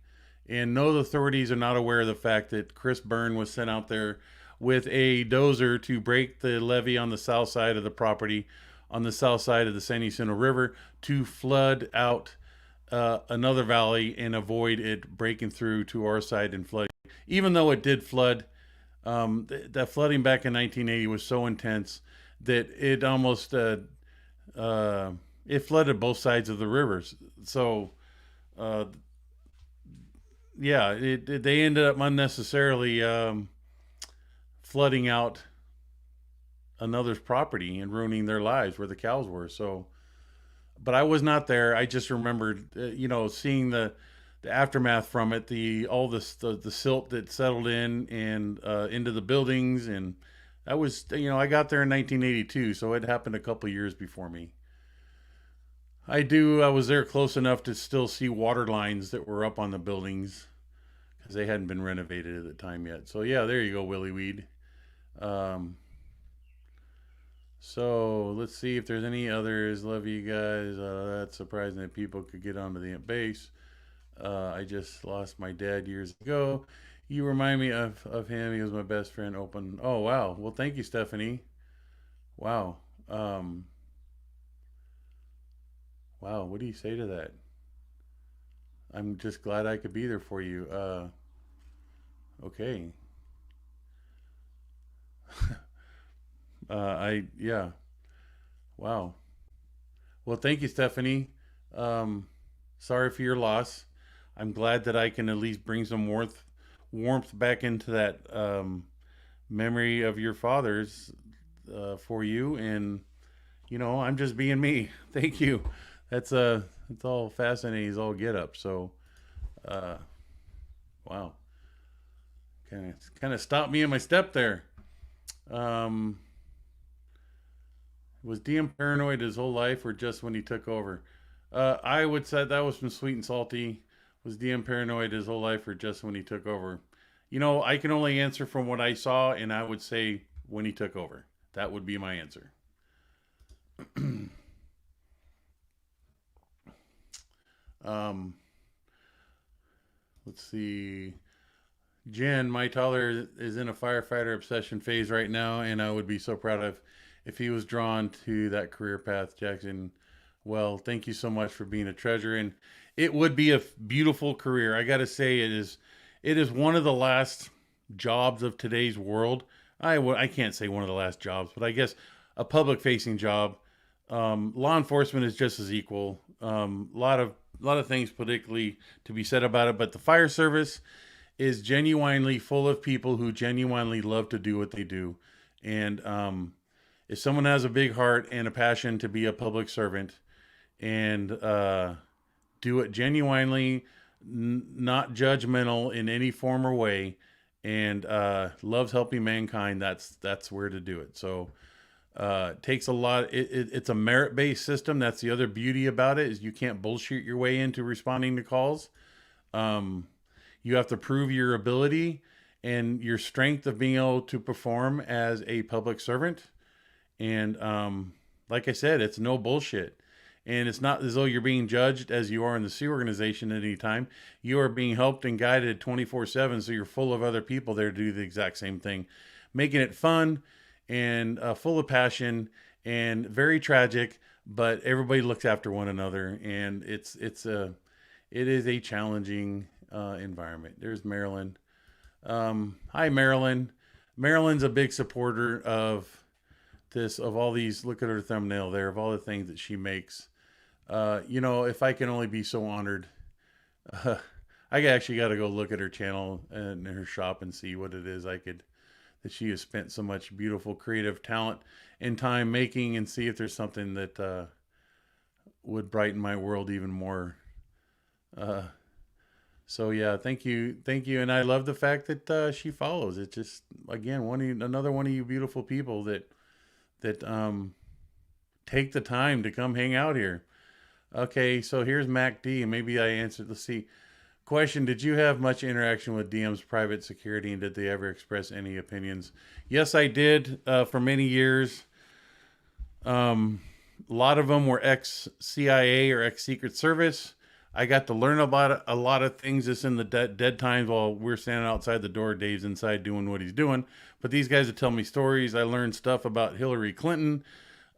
And no, the authorities are not aware of the fact that Chris Byrne was sent out there with a dozer to break the levee on the south side of the property, on the south side of the San Jacinto River, to flood out another valley and avoid it breaking through to our side and flooding. Even though it did flood, that flooding back in 1980 was so intense that it almost uh, it flooded both sides of the rivers. So uh, yeah, they ended up unnecessarily flooding out another's property and ruining their lives where the cows were. So, but I was not there. I just remembered, seeing the aftermath from it, the all this the silt that settled in and into the buildings, and that was I got there in 1982, so it happened a couple years before me. I was there close enough to still see water lines that were up on the buildings because they hadn't been renovated at the time yet. So yeah, there you go, Willie Weed. Um, so let's see if there's any others. Love you guys. That's surprising that people could get onto the base. I just lost my dad years ago. You remind me of him. He was my best friend. Open. Oh wow. Well, thank you, Stephanie. Wow. Um, wow. What do you say to that? I'm just glad I could be there for you. Okay. I yeah. Wow. Well, thank you, Stephanie. Um, sorry for your loss. I'm glad that I can at least bring some warmth back into that memory of your father's for you, and I'm just being me. Thank you. It's all fascinating. It's all get up. So, uh, wow, kind of stopped me in my step there. Um, was DM paranoid his whole life, or just when he took over? I would say that was from Sweet and Salty. Was DM paranoid his whole life, or just when he took over? I can only answer from what I saw, and I would say when he took over. That would be my answer. um, let's see. Jen, my toddler is in a firefighter obsession phase right now, and I would be so proud of if he was drawn to that career path Jackson Well, thank you so much for being a treasure, and it would be a beautiful career. I got to say, it is one of the last jobs of today's world. I can't say one of the last jobs, but I guess a public facing job. Law enforcement is just as equal. A lot of things politically to be said about it, but the fire service is genuinely full of people who genuinely love to do what they do, and if someone has a big heart and a passion to be a public servant and do it genuinely, not judgmental in any form or way, and loves helping mankind, that's where to do it. So it takes a lot. It's a merit based system. That's the other beauty about it, is you can't bullshit your way into responding to calls. Um, you have to prove your ability and your strength of being able to perform as a public servant. And like I said, it's no bullshit. And it's not as though you're being judged as you are in the Sea Organization at any time. You are being helped and guided 24/7. So you're full of other people there to do the exact same thing, making it fun and full of passion and very tragic. But everybody looks after one another, and it is a challenging environment. There's Marilyn. Hi, Marilyn. Marilyn's a big supporter of all these. Look at her thumbnail there, of all the things that she makes. If I can only be so honored, uh, I actually got to go look at her channel and her shop and see what it is that she has spent so much beautiful creative talent and time making, and see if there's something that would brighten my world even more. Uh, so yeah, thank you, and I love the fact that she follows. It's just, again, another one of you beautiful people that take the time to come hang out here. Okay, so here's Mac D. Maybe I answered. Let's see. Question: did you have much interaction with DM's private security, and did they ever express any opinions? Yes, I did, for many years. A lot of them were ex-CIA or ex-Secret Service. I got to learn about a lot of things just in the dead times while we're standing outside the door. Dave's inside doing what he's doing. But these guys would tell me stories. I learned stuff about Hillary Clinton.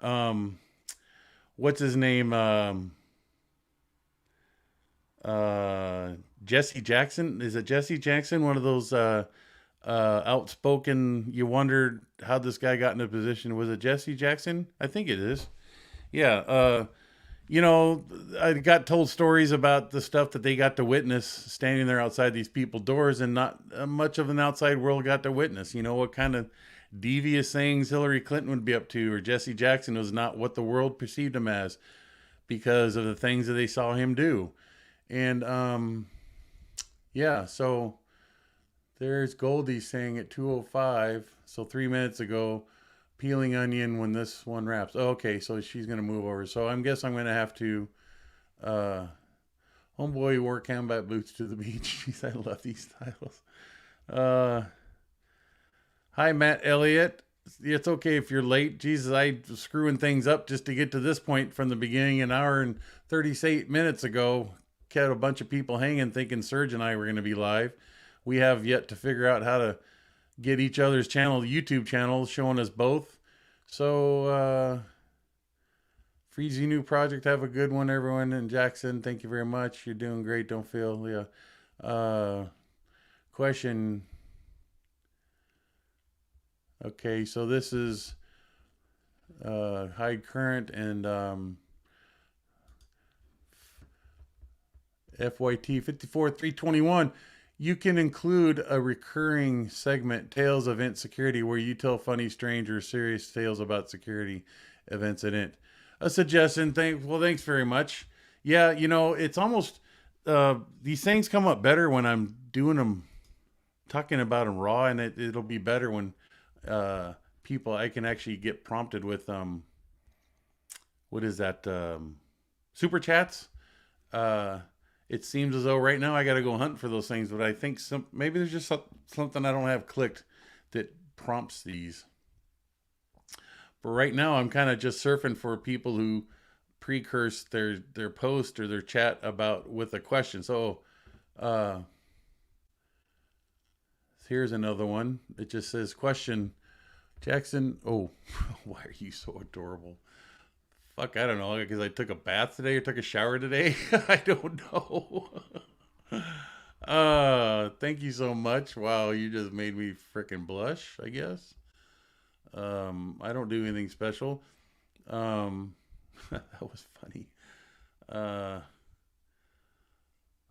Um, what's his name? Jesse Jackson. Is it Jesse Jackson? One of those outspoken. You wondered how this guy got in a position. Was it Jesse Jackson? I think it is. Yeah. I got told stories about the stuff that they got to witness standing there outside these people's doors, and not much of an outside world got to witness. What kind of devious things Hillary Clinton would be up to, or Jesse Jackson was not what the world perceived him as because of the things that they saw him do. And yeah, so there's Goldie saying at 2:05, so 3 minutes ago, peeling onion when this one wraps. Oh, okay, so she's gonna move over. So I guess I'm gonna have to uh homeboy wore combat boots to the beach. Jeez, I love these titles. Uh Hi, Matt Elliott. It's okay if you're late. Jesus, I was screwing things up just to get to this point from the beginning. An hour and 38 minutes ago, kept a bunch of people hanging thinking Serge and I were going to be live. We have yet to figure out how to get each other's channel, YouTube channel, showing us both. So, Freezy new project. Have a good one, everyone. And Jackson, thank you very much. You're doing great. Don't feel, yeah. Question. Okay, so this is high current and FYT 54,321. You can include a recurring segment, Tales of Int Security, where you tell funny, strange, or serious tales about security events at Int. A suggestion. Thanks very much. Yeah, it's almost these things come up better when I'm doing them, talking about them raw, and it'll be better when people, I can actually get prompted with what is that, super chats. It seems as though right now I got to go hunt for those things, but I think maybe there's just something I don't have clicked that prompts these. But right now I'm kind of just surfing for people who precurse their post or their chat about with a question. So here's another one. It just says, question, Jackson. Oh, why are you so adorable? Fuck, I don't know, because I took a bath today or took a shower today. I don't know. Thank you so much. Wow, you just made me freaking blush, I guess. I don't do anything special. Um, that was funny. Uh,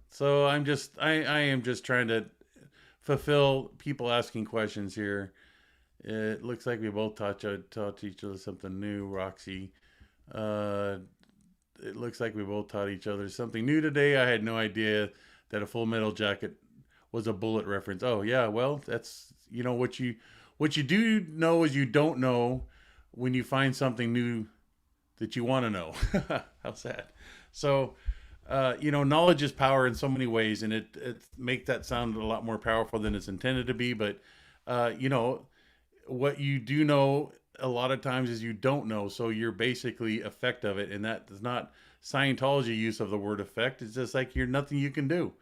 so I am just trying to fulfill people asking questions here. It looks like we both taught each other something new, Roxy. Uh, it looks like we both taught each other something new today. I had no idea that a Full Metal Jacket was a Bullet reference. Oh yeah, well that's what you do know is you don't know when you find something new that you want to know. How's that? So knowledge is power in so many ways, and it make that sound a lot more powerful than it's intended to be. But uh, you know, what you do know a lot of times is you don't know, so you're basically effect of it, and that is not Scientology use of the word effect. It's just like you're nothing you can do.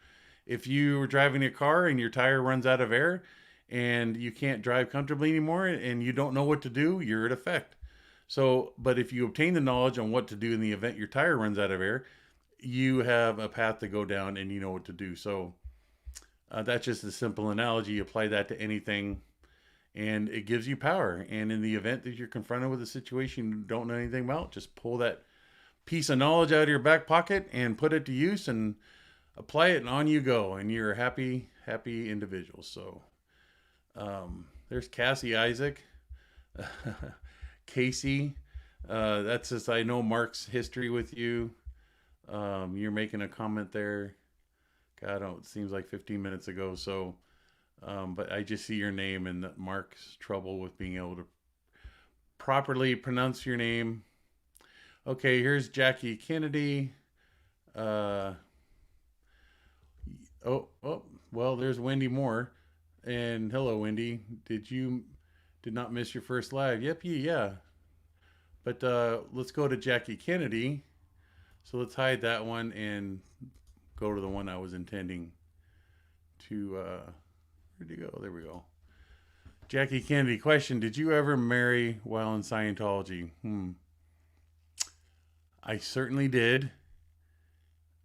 If you were driving a car and your tire runs out of air and you can't drive comfortably anymore and you don't know what to do, you're at effect. So, but if you obtain the knowledge on what to do in the event your tire runs out of air, you have a path to go down and you know what to do. So, that's just a simple analogy. You apply that to anything and it gives you power. And in the event that you're confronted with a situation you don't know anything about, just pull that piece of knowledge out of your back pocket and put it to use and apply it, and on you go. And you're a happy individual. So, there's Cassie Isaac, Casey. That's just, I know Mark's history with you. You're making a comment there. God, it seems like 15 minutes ago. So, but I just see your name and Mark's trouble with being able to properly pronounce your name. Okay, here's Jackie Kennedy. Uh, well, there's Wendy Moore. And hello, Wendy. Did not miss your first live? Yep, yeah. But let's go to Jackie Kennedy. So let's hide that one and go to the one I was intending to. Where'd you go? There we go. Jackie Kennedy question: did you ever marry while in Scientology? I certainly did.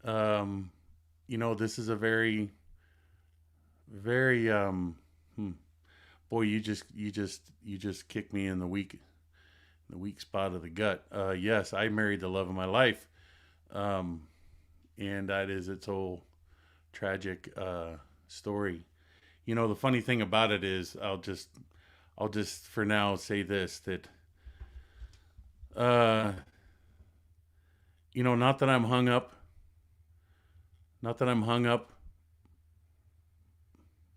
This is a very, very boy. You just kicked me in the weak spot of the gut. Yes, I married the love of my life, and that is its whole tragic story. The funny thing about it is, I'll just for now say this, that uh, not that I'm hung up, not that I'm hung up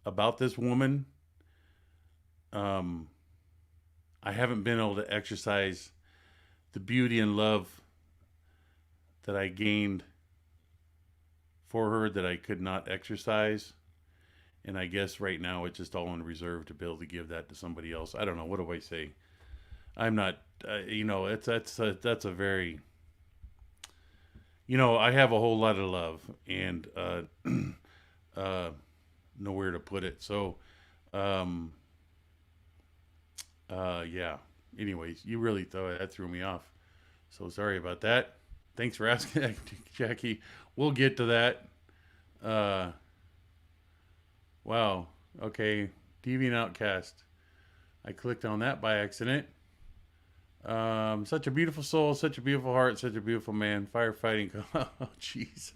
about this woman. Um, I haven't been able to exercise the beauty and love that I gained for her that I could not exercise. And I guess right now it's just all in reserve to be able to give that to somebody else. I don't know. What do I say? I'm not, that's a very, I have a whole lot of love and nowhere to put it. So, um, yeah. Anyways, you really that threw me off. So sorry about that. Thanks for asking, Jackie. We'll get to that. Uh, wow. Okay. Deviant Outcast. I clicked on that by accident. Such a beautiful soul, such a beautiful heart, such a beautiful man. Firefighting. Oh, jeez.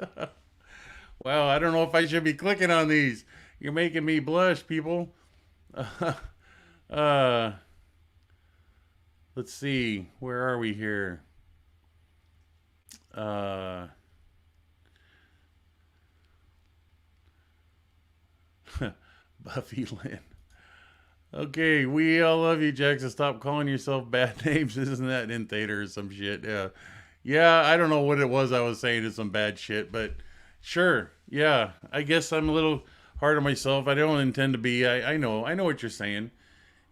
Wow. I don't know if I should be clicking on these. You're making me blush, people. uh, let's see. Where are we here? Uh, Buffy Lynn. Okay, we all love you, Jackson. Stop calling yourself bad names. Isn't that in theater or some shit? Yeah. Yeah, I don't know what it was I was saying is some bad shit, but sure. Yeah. I guess I'm a little hard on myself. I don't intend to be. I know what you're saying.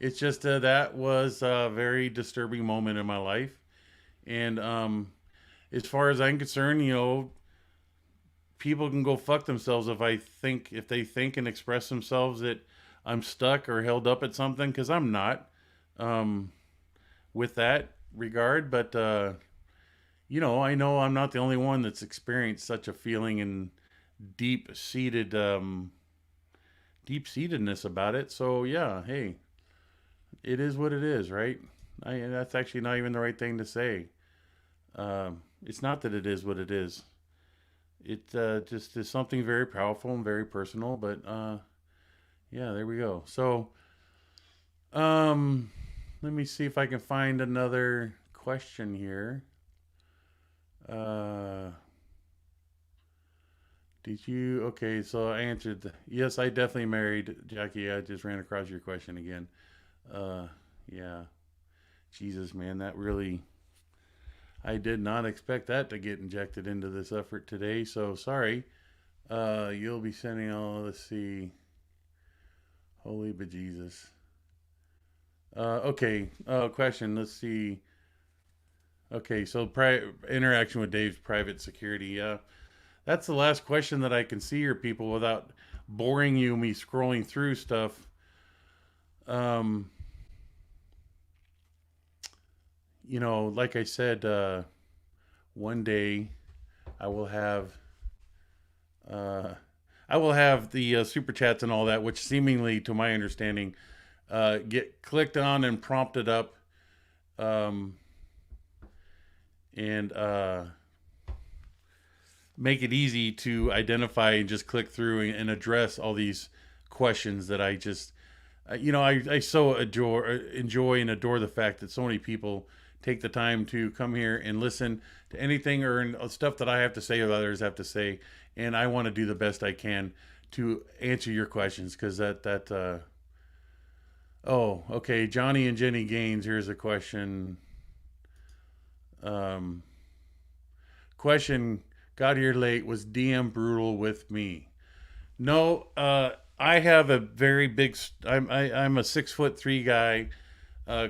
It's just that was a very disturbing moment in my life. And as far as I'm concerned, people can go fuck themselves if they think and express themselves that I'm stuck or held up at something, because I'm not, with that regard. But I know I'm not the only one that's experienced such a feeling and deep seated, deep seatedness about it. So yeah, hey, it is what it is, right? That's actually not even the right thing to say. It's not that it is what it is. It just is something very powerful and very personal. But yeah, there we go. So um, let me see if I can find another question here. Uh, did you? Okay, so I answered. Yes, I definitely married Jackie. I just ran across your question again. Uh, yeah. Jesus, man, that really. I did not expect that to get injected into this effort today. So sorry. You'll be sending all. Let's see. Holy bejesus. Okay. Question. Let's see. Okay, so interaction with Dave's private security. That's the last question that I can see here, people, without boring you, me scrolling through stuff. Um, like I said, one day I will have uh, the super chats and all that, which seemingly, to my understanding, get clicked on and prompted up, um, and make it easy to identify and just click through and address all these questions that I just I so enjoy and adore the fact that so many people take the time to come here and listen to anything or stuff that I have to say or others have to say, and I want to do the best I can to answer your questions because oh, okay, Johnny and Jenny Gaines. Here's a question. Um, Question: got here late. Was DM brutal with me? No, I have a very big. I'm a 6'3" guy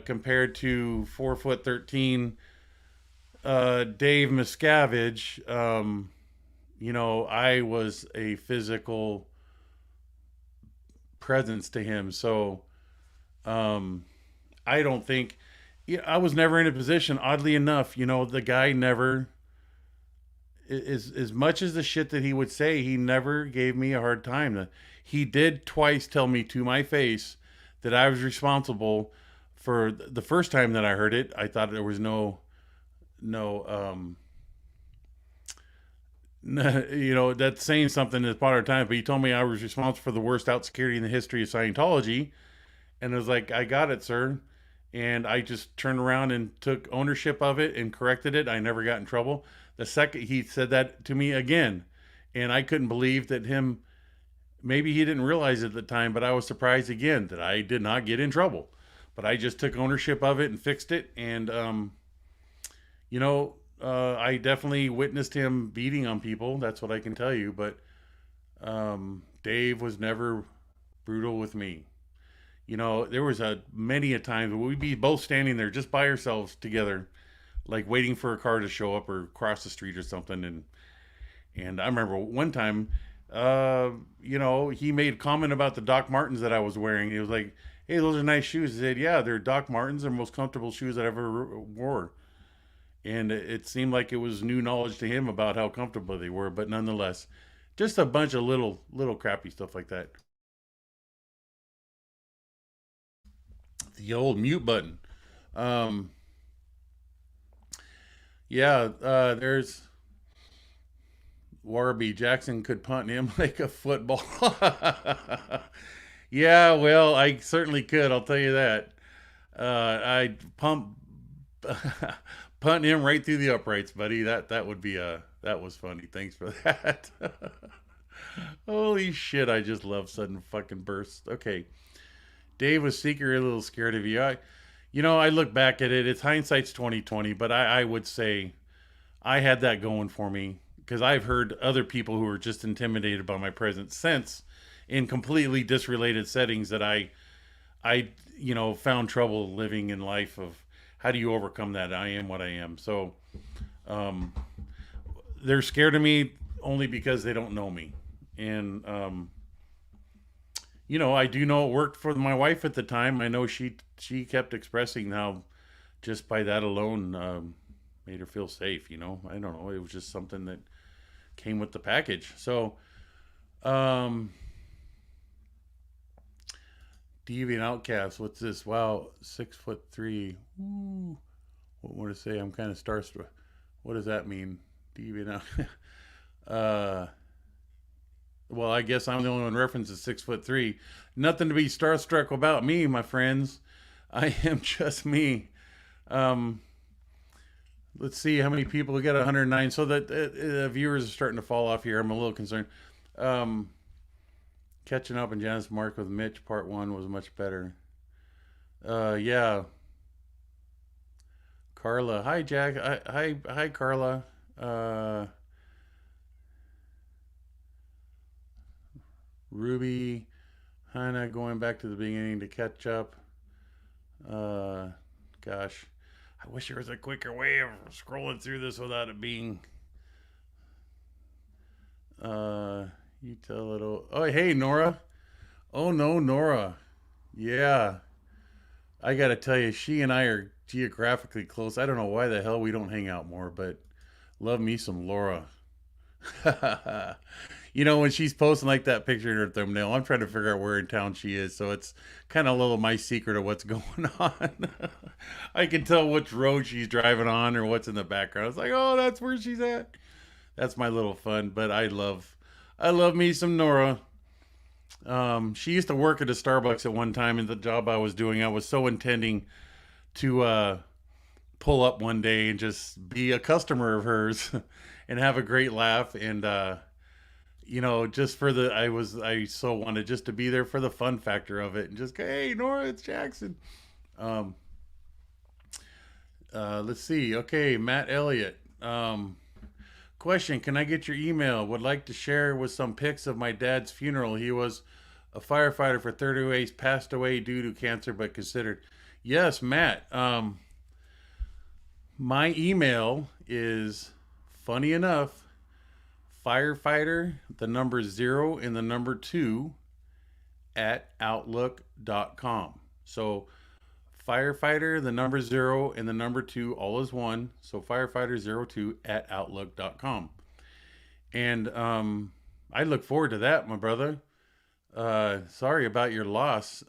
compared to 4'13" Dave Miscavige. I was a physical presence to him, so um, I don't think. Yeah, I was never in a position. Oddly enough, the guy never as much as the shit that he would say, he never gave me a hard time. He did twice tell me to my face that I was responsible for the first time that I heard it. I thought there was no that's saying something as part of time, but he told me I was responsible for the worst out security in the history of Scientology, and it was like, I got it, sir. And I just turned around and took ownership of it and corrected it. I never got in trouble. The second he said that to me again, and I couldn't believe that him, maybe he didn't realize it at the time, but I was surprised again that I did not get in trouble. But I just took ownership of it and fixed it. And, I definitely witnessed him beating on people. That's what I can tell you. But Dave was never brutal with me. There was many a time where we'd be both standing there just by ourselves together, like waiting for a car to show up or cross the street or something. And I remember one time, he made a comment about the Doc Martens that I was wearing. He was like, "Hey, those are nice shoes." I said, "Yeah, they're Doc Martens. They're the most comfortable shoes I ever wore." And it seemed like it was new knowledge to him about how comfortable they were, but nonetheless, just a bunch of little crappy stuff like that. The old mute button. Um, yeah, there's Warby Jackson could punt him like a football. Yeah, well, I certainly could. I'll tell you that. I'd punt him right through the uprights, buddy. That was funny. Thanks for that. Holy shit! I just love sudden fucking bursts. Okay, Dave was secretly a little scared of you. I look back at it. It's hindsight's 2020, but I would say I had that going for me because I've heard other people who were just intimidated by my presence since in completely disrelated settings that I found trouble living in life of how do you overcome that? I am what I am. So um, they're scared of me only because they don't know me. And I do know it worked for my wife at the time. I know she kept expressing how just by that alone, made her feel safe. You know, I don't know. It was just something that came with the package. So, um, Deviant Outcast. What's this? Wow, 6'3". Ooh, what would I say? I'm kind of starstruck. What does that mean? Deviant Out. uh, well, I guess I'm the only one references 6'3". Nothing to be starstruck about me, my friends. I am just me. Um, let's see how many people we got. 109. So that viewers are starting to fall off here. I'm a little concerned. Um, Catching up in Janice Mark with Mitch, part one was much better. Yeah. Carla. Hi, Jack. Hi, Carla. Uh, Ruby. Hannah going back to the beginning to catch up. Uh, Gosh. I wish there was a quicker way of scrolling through this without it being. Uh, you tell it. Oh, hey, Nora. Oh, no, Nora. Yeah. I got to tell you, she and I are geographically close. I don't know why the hell we don't hang out more, but love me some Laura. You know, when she's posting like that picture in her thumbnail, I'm trying to figure out where in town she is. So it's kind of a little my secret of what's going on. I can tell which road she's driving on or what's in the background. It's like, oh, that's where she's at. That's my little fun. But I love me some Nora. She used to work at a Starbucks at one time, and the job I was doing, I was so intending to pull up one day and just be a customer of hers and have a great laugh. And you know, just for the, I so wanted just to be there for the fun factor of it and just go, hey, Nora, it's Jackson. Um, let's see. Okay, Matt Elliott. Question: can I get your email? Would like to share with some pics of my dad's funeral. He was a firefighter for 30 days, passed away due to cancer, but considered. Yes, Matt. My email is, funny enough, firefighter, the number 0 and the number 2 at outlook.com. So firefighter, the number 0 and the number 2, all is one. So firefighter02 at outlook.com. And I look forward to that, my brother. Sorry about your loss.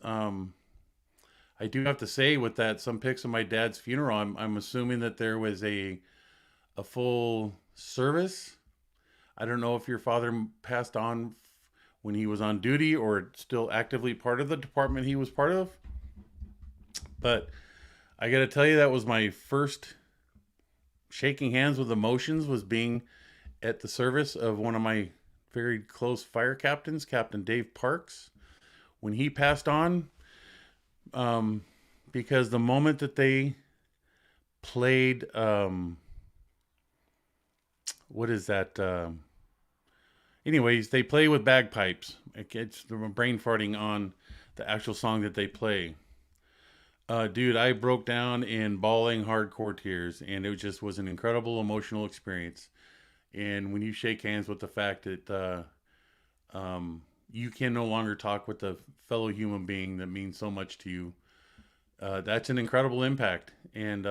I do have to say with that, some pics of my dad's funeral, I'm assuming that there was a full service. I don't know if your father passed on when he was on duty or still actively part of the department he was part of. But I got to tell you, that was my first shaking hands with emotions, was being at the service of one of my very close fire captains, Captain Dave Parks, when he passed on. Because the moment that they played, what is that? Anyways, they play with bagpipes. It's the brain farting on the actual song that they play. Dude, I broke down in bawling hardcore tears, and it just was an incredible emotional experience. And when you shake hands with the fact that you can no longer talk with a fellow human being that means so much to you, that's an incredible impact. And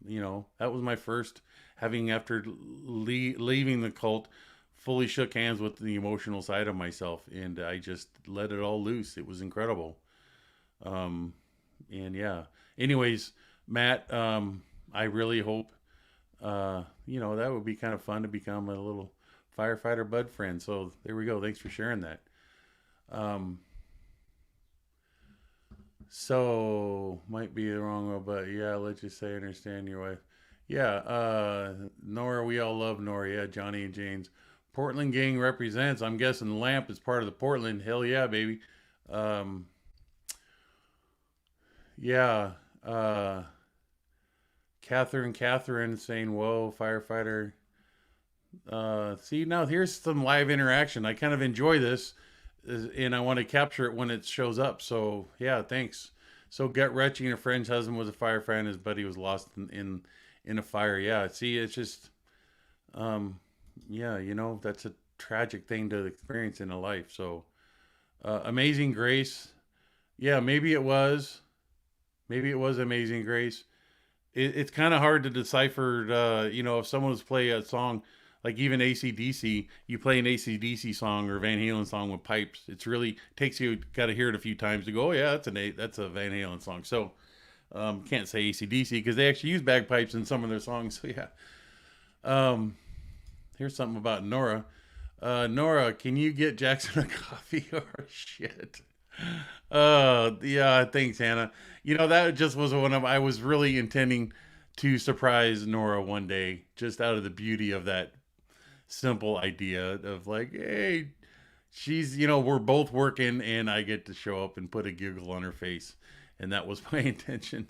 you know, that was my first, having after leaving the cult, fully shook hands with the emotional side of myself, and I just let it all loose. It was incredible. And yeah, anyways, Matt, I really hope, you know, that would be kind of fun to become a little firefighter bud friend. So there we go. Thanks for sharing that. So might be the wrong one, but yeah, let's just say I understand your wife. Yeah, Nora, we all love Nora. Yeah, Johnny and Jane's Portland gang represents. I'm guessing Lamp is part of the Portland. Hell yeah, baby. Um, yeah. Catherine saying, whoa, firefighter. See, now here's some live interaction. I kind of enjoy this, and I want to capture it when it shows up. So yeah, thanks. So Get Retching, and a friend's husband was a firefighter, and his buddy was lost in a fire. Yeah, see, it's just, yeah, you know, that's a tragic thing to experience in a life. So, Amazing Grace. Yeah, maybe it was Amazing Grace. it's kind of hard to decipher. If someone was play a song like even ACDC, you play an ACDC song or Van Halen song with pipes. It's really takes you got to hear it a few times to go, oh yeah, that's a Van Halen song. So can't say ACDC because they actually use bagpipes in some of their songs. So yeah. Um, Here's something about Nora. Nora, can you get Jackson a coffee or shit? Yeah, thanks, Hannah. That just was one of I was really intending to surprise Nora one day, just out of the beauty of that simple idea of like, hey, we're both working and I get to show up and put a giggle on her face. And that was my intention.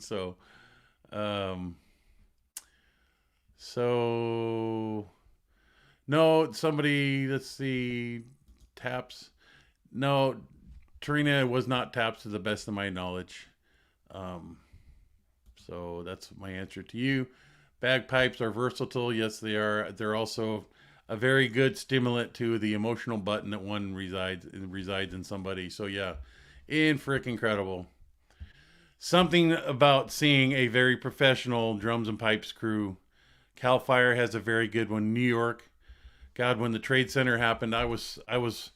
Um, so no, somebody, let's see, taps. No, Trina was not taps to the best of my knowledge. Um, so that's my answer to you. Bagpipes are versatile. Yes, they are. They're also a very good stimulant to the emotional button that one resides in somebody. So yeah, in frick incredible. Something about seeing a very professional drums and pipes crew. Cal Fire has a very good one. New York. God, when the Trade Center happened, I was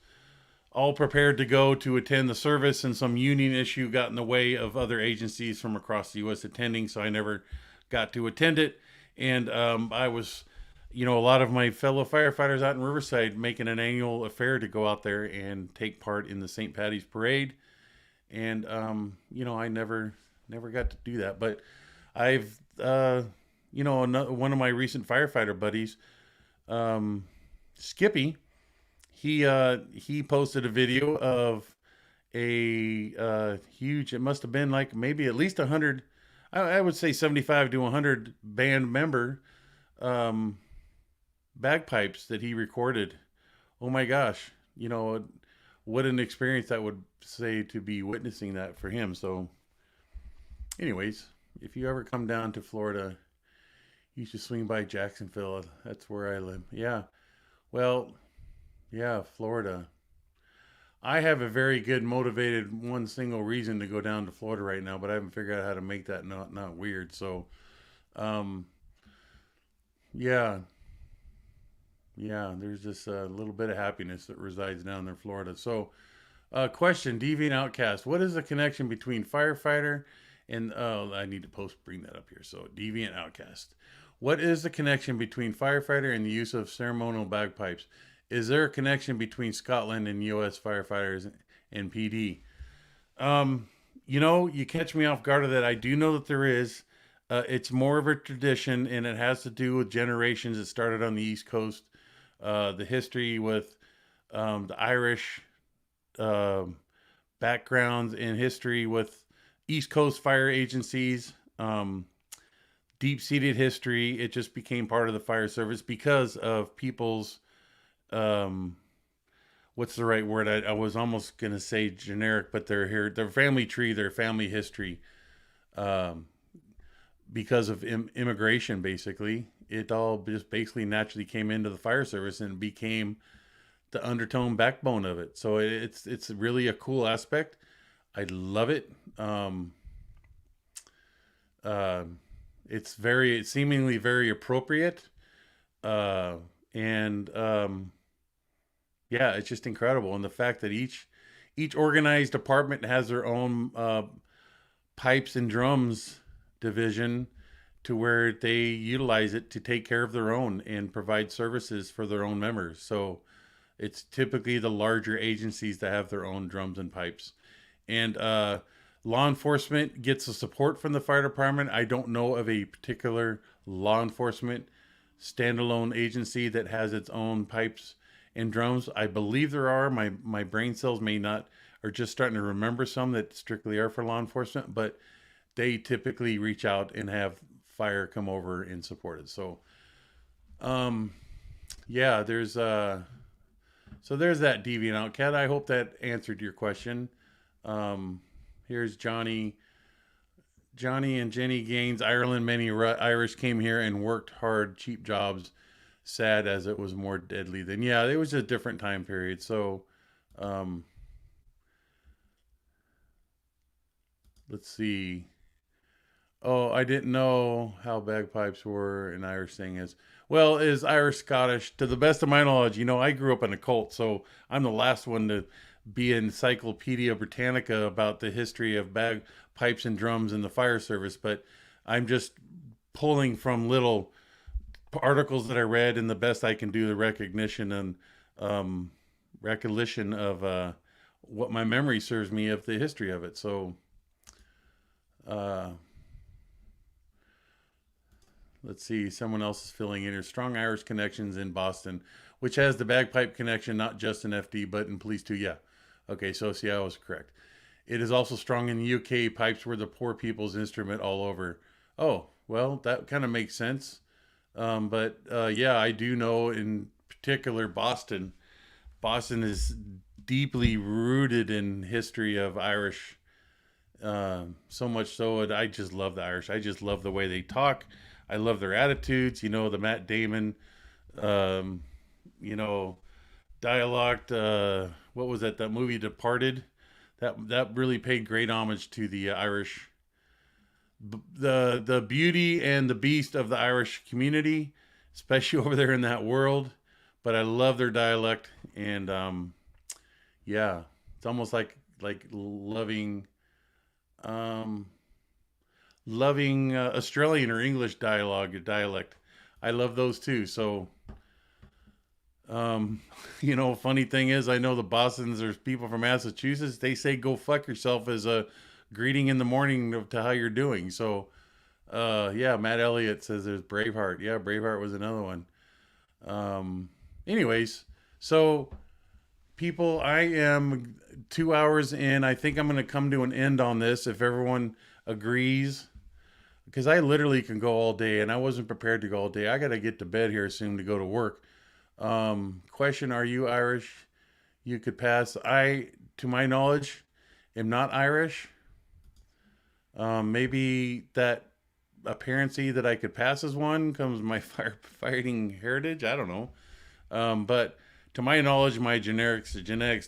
all prepared to go to attend the service, and some union issue got in the way of other agencies from across the U.S. attending, so I never got to attend it. And I was, a lot of my fellow firefighters out in Riverside making an annual affair to go out there and take part in the St. Patty's Parade. And, I never got to do that. But I've, one of my recent firefighter buddies, um, Skippy, he posted a video of a huge. It must have been like maybe at least 100. I would say 75 to 100 band member um, bagpipes that he recorded. Oh my gosh! What an experience that would say to be witnessing that for him. So, anyways, if you ever come down to Florida, you should swing by Jacksonville. That's where I live. Yeah. Well, yeah, Florida. I have a very good motivated one single reason to go down to Florida right now, but I haven't figured out how to make that not weird. So, um, yeah, yeah, there's just a little bit of happiness that resides down there in Florida. So, question: Deviant Outcast. What is the connection between firefighter and? I need to bring that up here. So, Deviant Outcast. What is the connection between firefighter and the use of ceremonial bagpipes? Is there a connection between Scotland and U.S. firefighters and PD? You catch me off guard of that. I do know that there is. It's more of a tradition, and it has to do with generations. It started on the East Coast. The history with the Irish um backgrounds and history with East Coast fire agencies. Deep-seated history. It just became part of the fire service because of people's um, what's the right word? I was almost gonna say generic, but their family tree, their family history, um, because of immigration. Basically, it all just basically naturally came into the fire service and became the undertone backbone of it. So it's really a cool aspect. I love it. Uh, it's very seemingly very appropriate, uh, and yeah, it's just incredible. And the fact that each organized department has their own pipes and drums division to where they utilize it to take care of their own and provide services for their own members. So it's typically the larger agencies that have their own drums and pipes. And law enforcement gets the support from the fire department. I don't know of a particular law enforcement standalone agency that has its own pipes and drums. I believe there are. My brain cells may not are just starting to remember some that strictly are for law enforcement, but they typically reach out and have fire come over and support it. So um yeah, there's that deviant outcat. I hope that answered your question. Here's Johnny and Jenny Gaines, Ireland. Many Irish came here and worked hard, cheap jobs. Sad as it was more deadly than. Yeah, it was a different time period. So, um, let's see. Oh, I didn't know how bagpipes were an Irish thing is. Well, is Irish Scottish to the best of my knowledge. I grew up in a cult, so I'm the last one to be Encyclopedia Britannica about the history of bagpipes and drums in the fire service. But I'm just pulling from little articles that I read and the best I can do the recognition and um, recollection of what my memory serves me of the history of it. So uh, let's see. Someone else is filling in here. Strong Irish connections in Boston, which has the bagpipe connection, not just in FD, but in police too. Yeah. Okay, so see, I was correct. It is also strong in the UK. Pipes were the poor people's instrument all over. Oh, well, that kind of makes sense. But yeah, I do know in particular Boston. Boston is deeply rooted in history of Irish. So much so, I just love the Irish. I just love the way they talk. I love their attitudes. The Matt Damon, um, you know, dialogue. What was that? That movie Departed. That really paid great homage to the Irish, the beauty and the beast of the Irish community, especially over there in that world. But I love their dialect, and yeah, it's almost like um, loving Australian or English dialect. I love those too. So um, funny thing is, I know the Boston's. There's people from Massachusetts. They say "go fuck yourself" as a greeting in the morning to how you're doing. So yeah, Matt Elliott says there's Braveheart. Yeah, Braveheart was another one. Um, anyways, so people, I am 2 hours in. I think I'm going to come to an end on this if everyone agrees, because I literally can go all day, and I wasn't prepared to go all day. I got to get to bed here soon to go to work. Question: Are you Irish? You could pass. To my knowledge, am not Irish. Maybe that appearancy that I could pass as one comes my firefighting heritage. I don't know. But to my knowledge, my genetics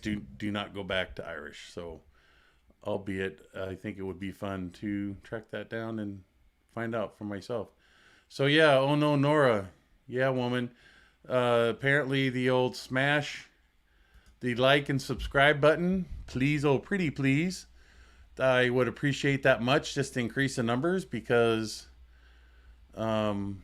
do not go back to Irish. So, albeit, I think it would be fun to track that down and find out for myself. So yeah, oh no, Nora, yeah, woman. Apparently, the old smash the like and subscribe button, please, oh pretty please. I would appreciate that much just to increase the numbers because, um,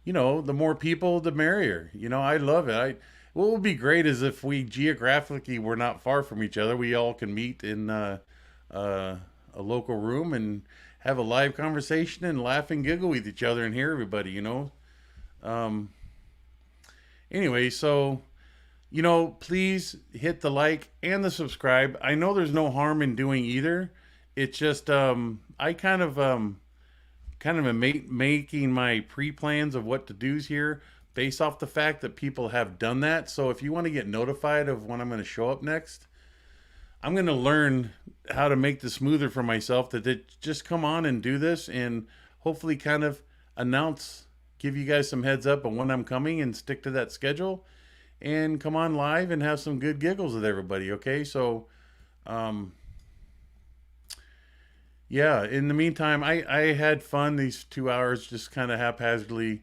the more people, the merrier. I love it. What would be great is if we geographically were not far from each other. We all can meet in uh, a local room and have a live conversation and laugh and giggle with each other and hear everybody. Um, anyway, so please hit the like and the subscribe. I know there's no harm in doing either. It's just I kind of am making my pre-plans of what to do here based off the fact that people have done that. So if you want to get notified of when I'm going to show up next, I'm going to learn how to make this smoother for myself. Just come on and do this, and hopefully kind of announce, give you guys some heads up on when I'm coming, and stick to that schedule and come on live and have some good giggles with everybody. Okay, so um, yeah, in the meantime, I had fun these 2 hours just kind of haphazardly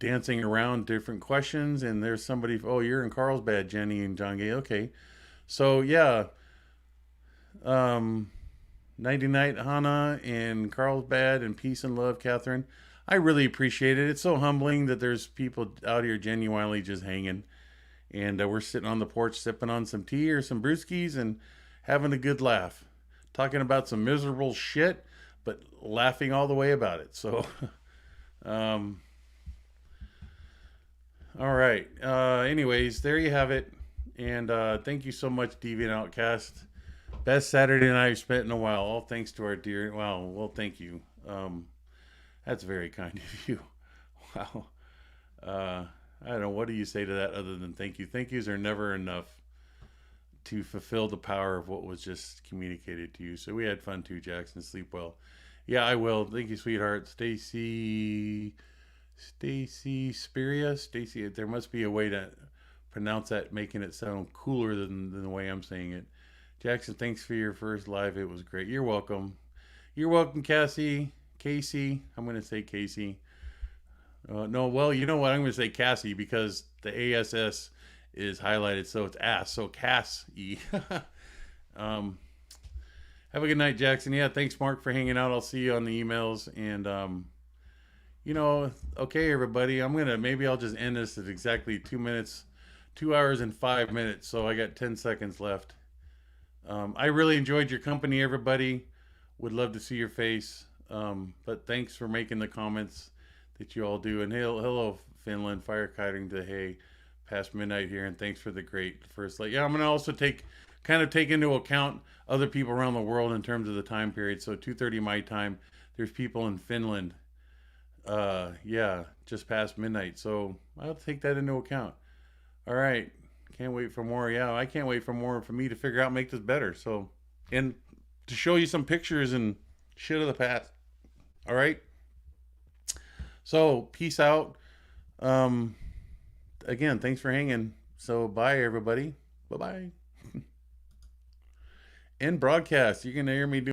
dancing around different questions. And there's somebody, oh, you're in Carlsbad, Jenny and John Gay. Okay, so yeah, um, nighty night, Hannah, and Carlsbad, and peace and love, Catherine. I really appreciate it. It's so humbling that there's people out here genuinely just hanging, and we're sitting on the porch sipping on some tea or some brewskis and having a good laugh, talking about some miserable shit, but laughing all the way about it. So, um, all right. Anyways, there you have it. And thank you so much, Deviant Outcast. Best Saturday night I've spent in a while. All thanks to our dear. Wow. Well, thank you. That's very kind of you. Wow. Uh, I don't know. What do you say to that other than thank you? Thank yous are never enough to fulfill the power of what was just communicated to you. So we had fun too, Jackson. Sleep well. Yeah, I will. Thank you, sweetheart. Stacy Spiria. Stacy, there must be a way to pronounce that, making it sound cooler than the way I'm saying it. Jackson, thanks for your first live. It was great. You're welcome. You're welcome, Cassie. Casey. I'm going to say Casey. No, well, you know what? I'm going to say Cassie because the ASS is highlighted, so it's ass. So Cassie. um, have a good night, Jackson. Yeah, thanks, Mark, for hanging out. I'll see you on the emails. And, okay, everybody. Maybe I'll just end this at exactly 2 minutes, 2 hours and 5 minutes. So I got 10 seconds left. I really enjoyed your company, everybody. Would love to see your face. But thanks for making the comments that you all do. And hello, Finland, fire kiting to hey, past midnight here. And thanks for the great first light. Yeah, I'm going to also take into account other people around the world in terms of the time period. So 2:30 my time. There's people in Finland. Yeah, just past midnight. So I'll take that into account. All right. Can't wait for more. Yeah, I can't wait for more for me to figure out make this better. So, and to show you some pictures and shit of the past. All right. So, peace out. Again, thanks for hanging. So, bye everybody. Bye-bye. End broadcast. You're going to hear me do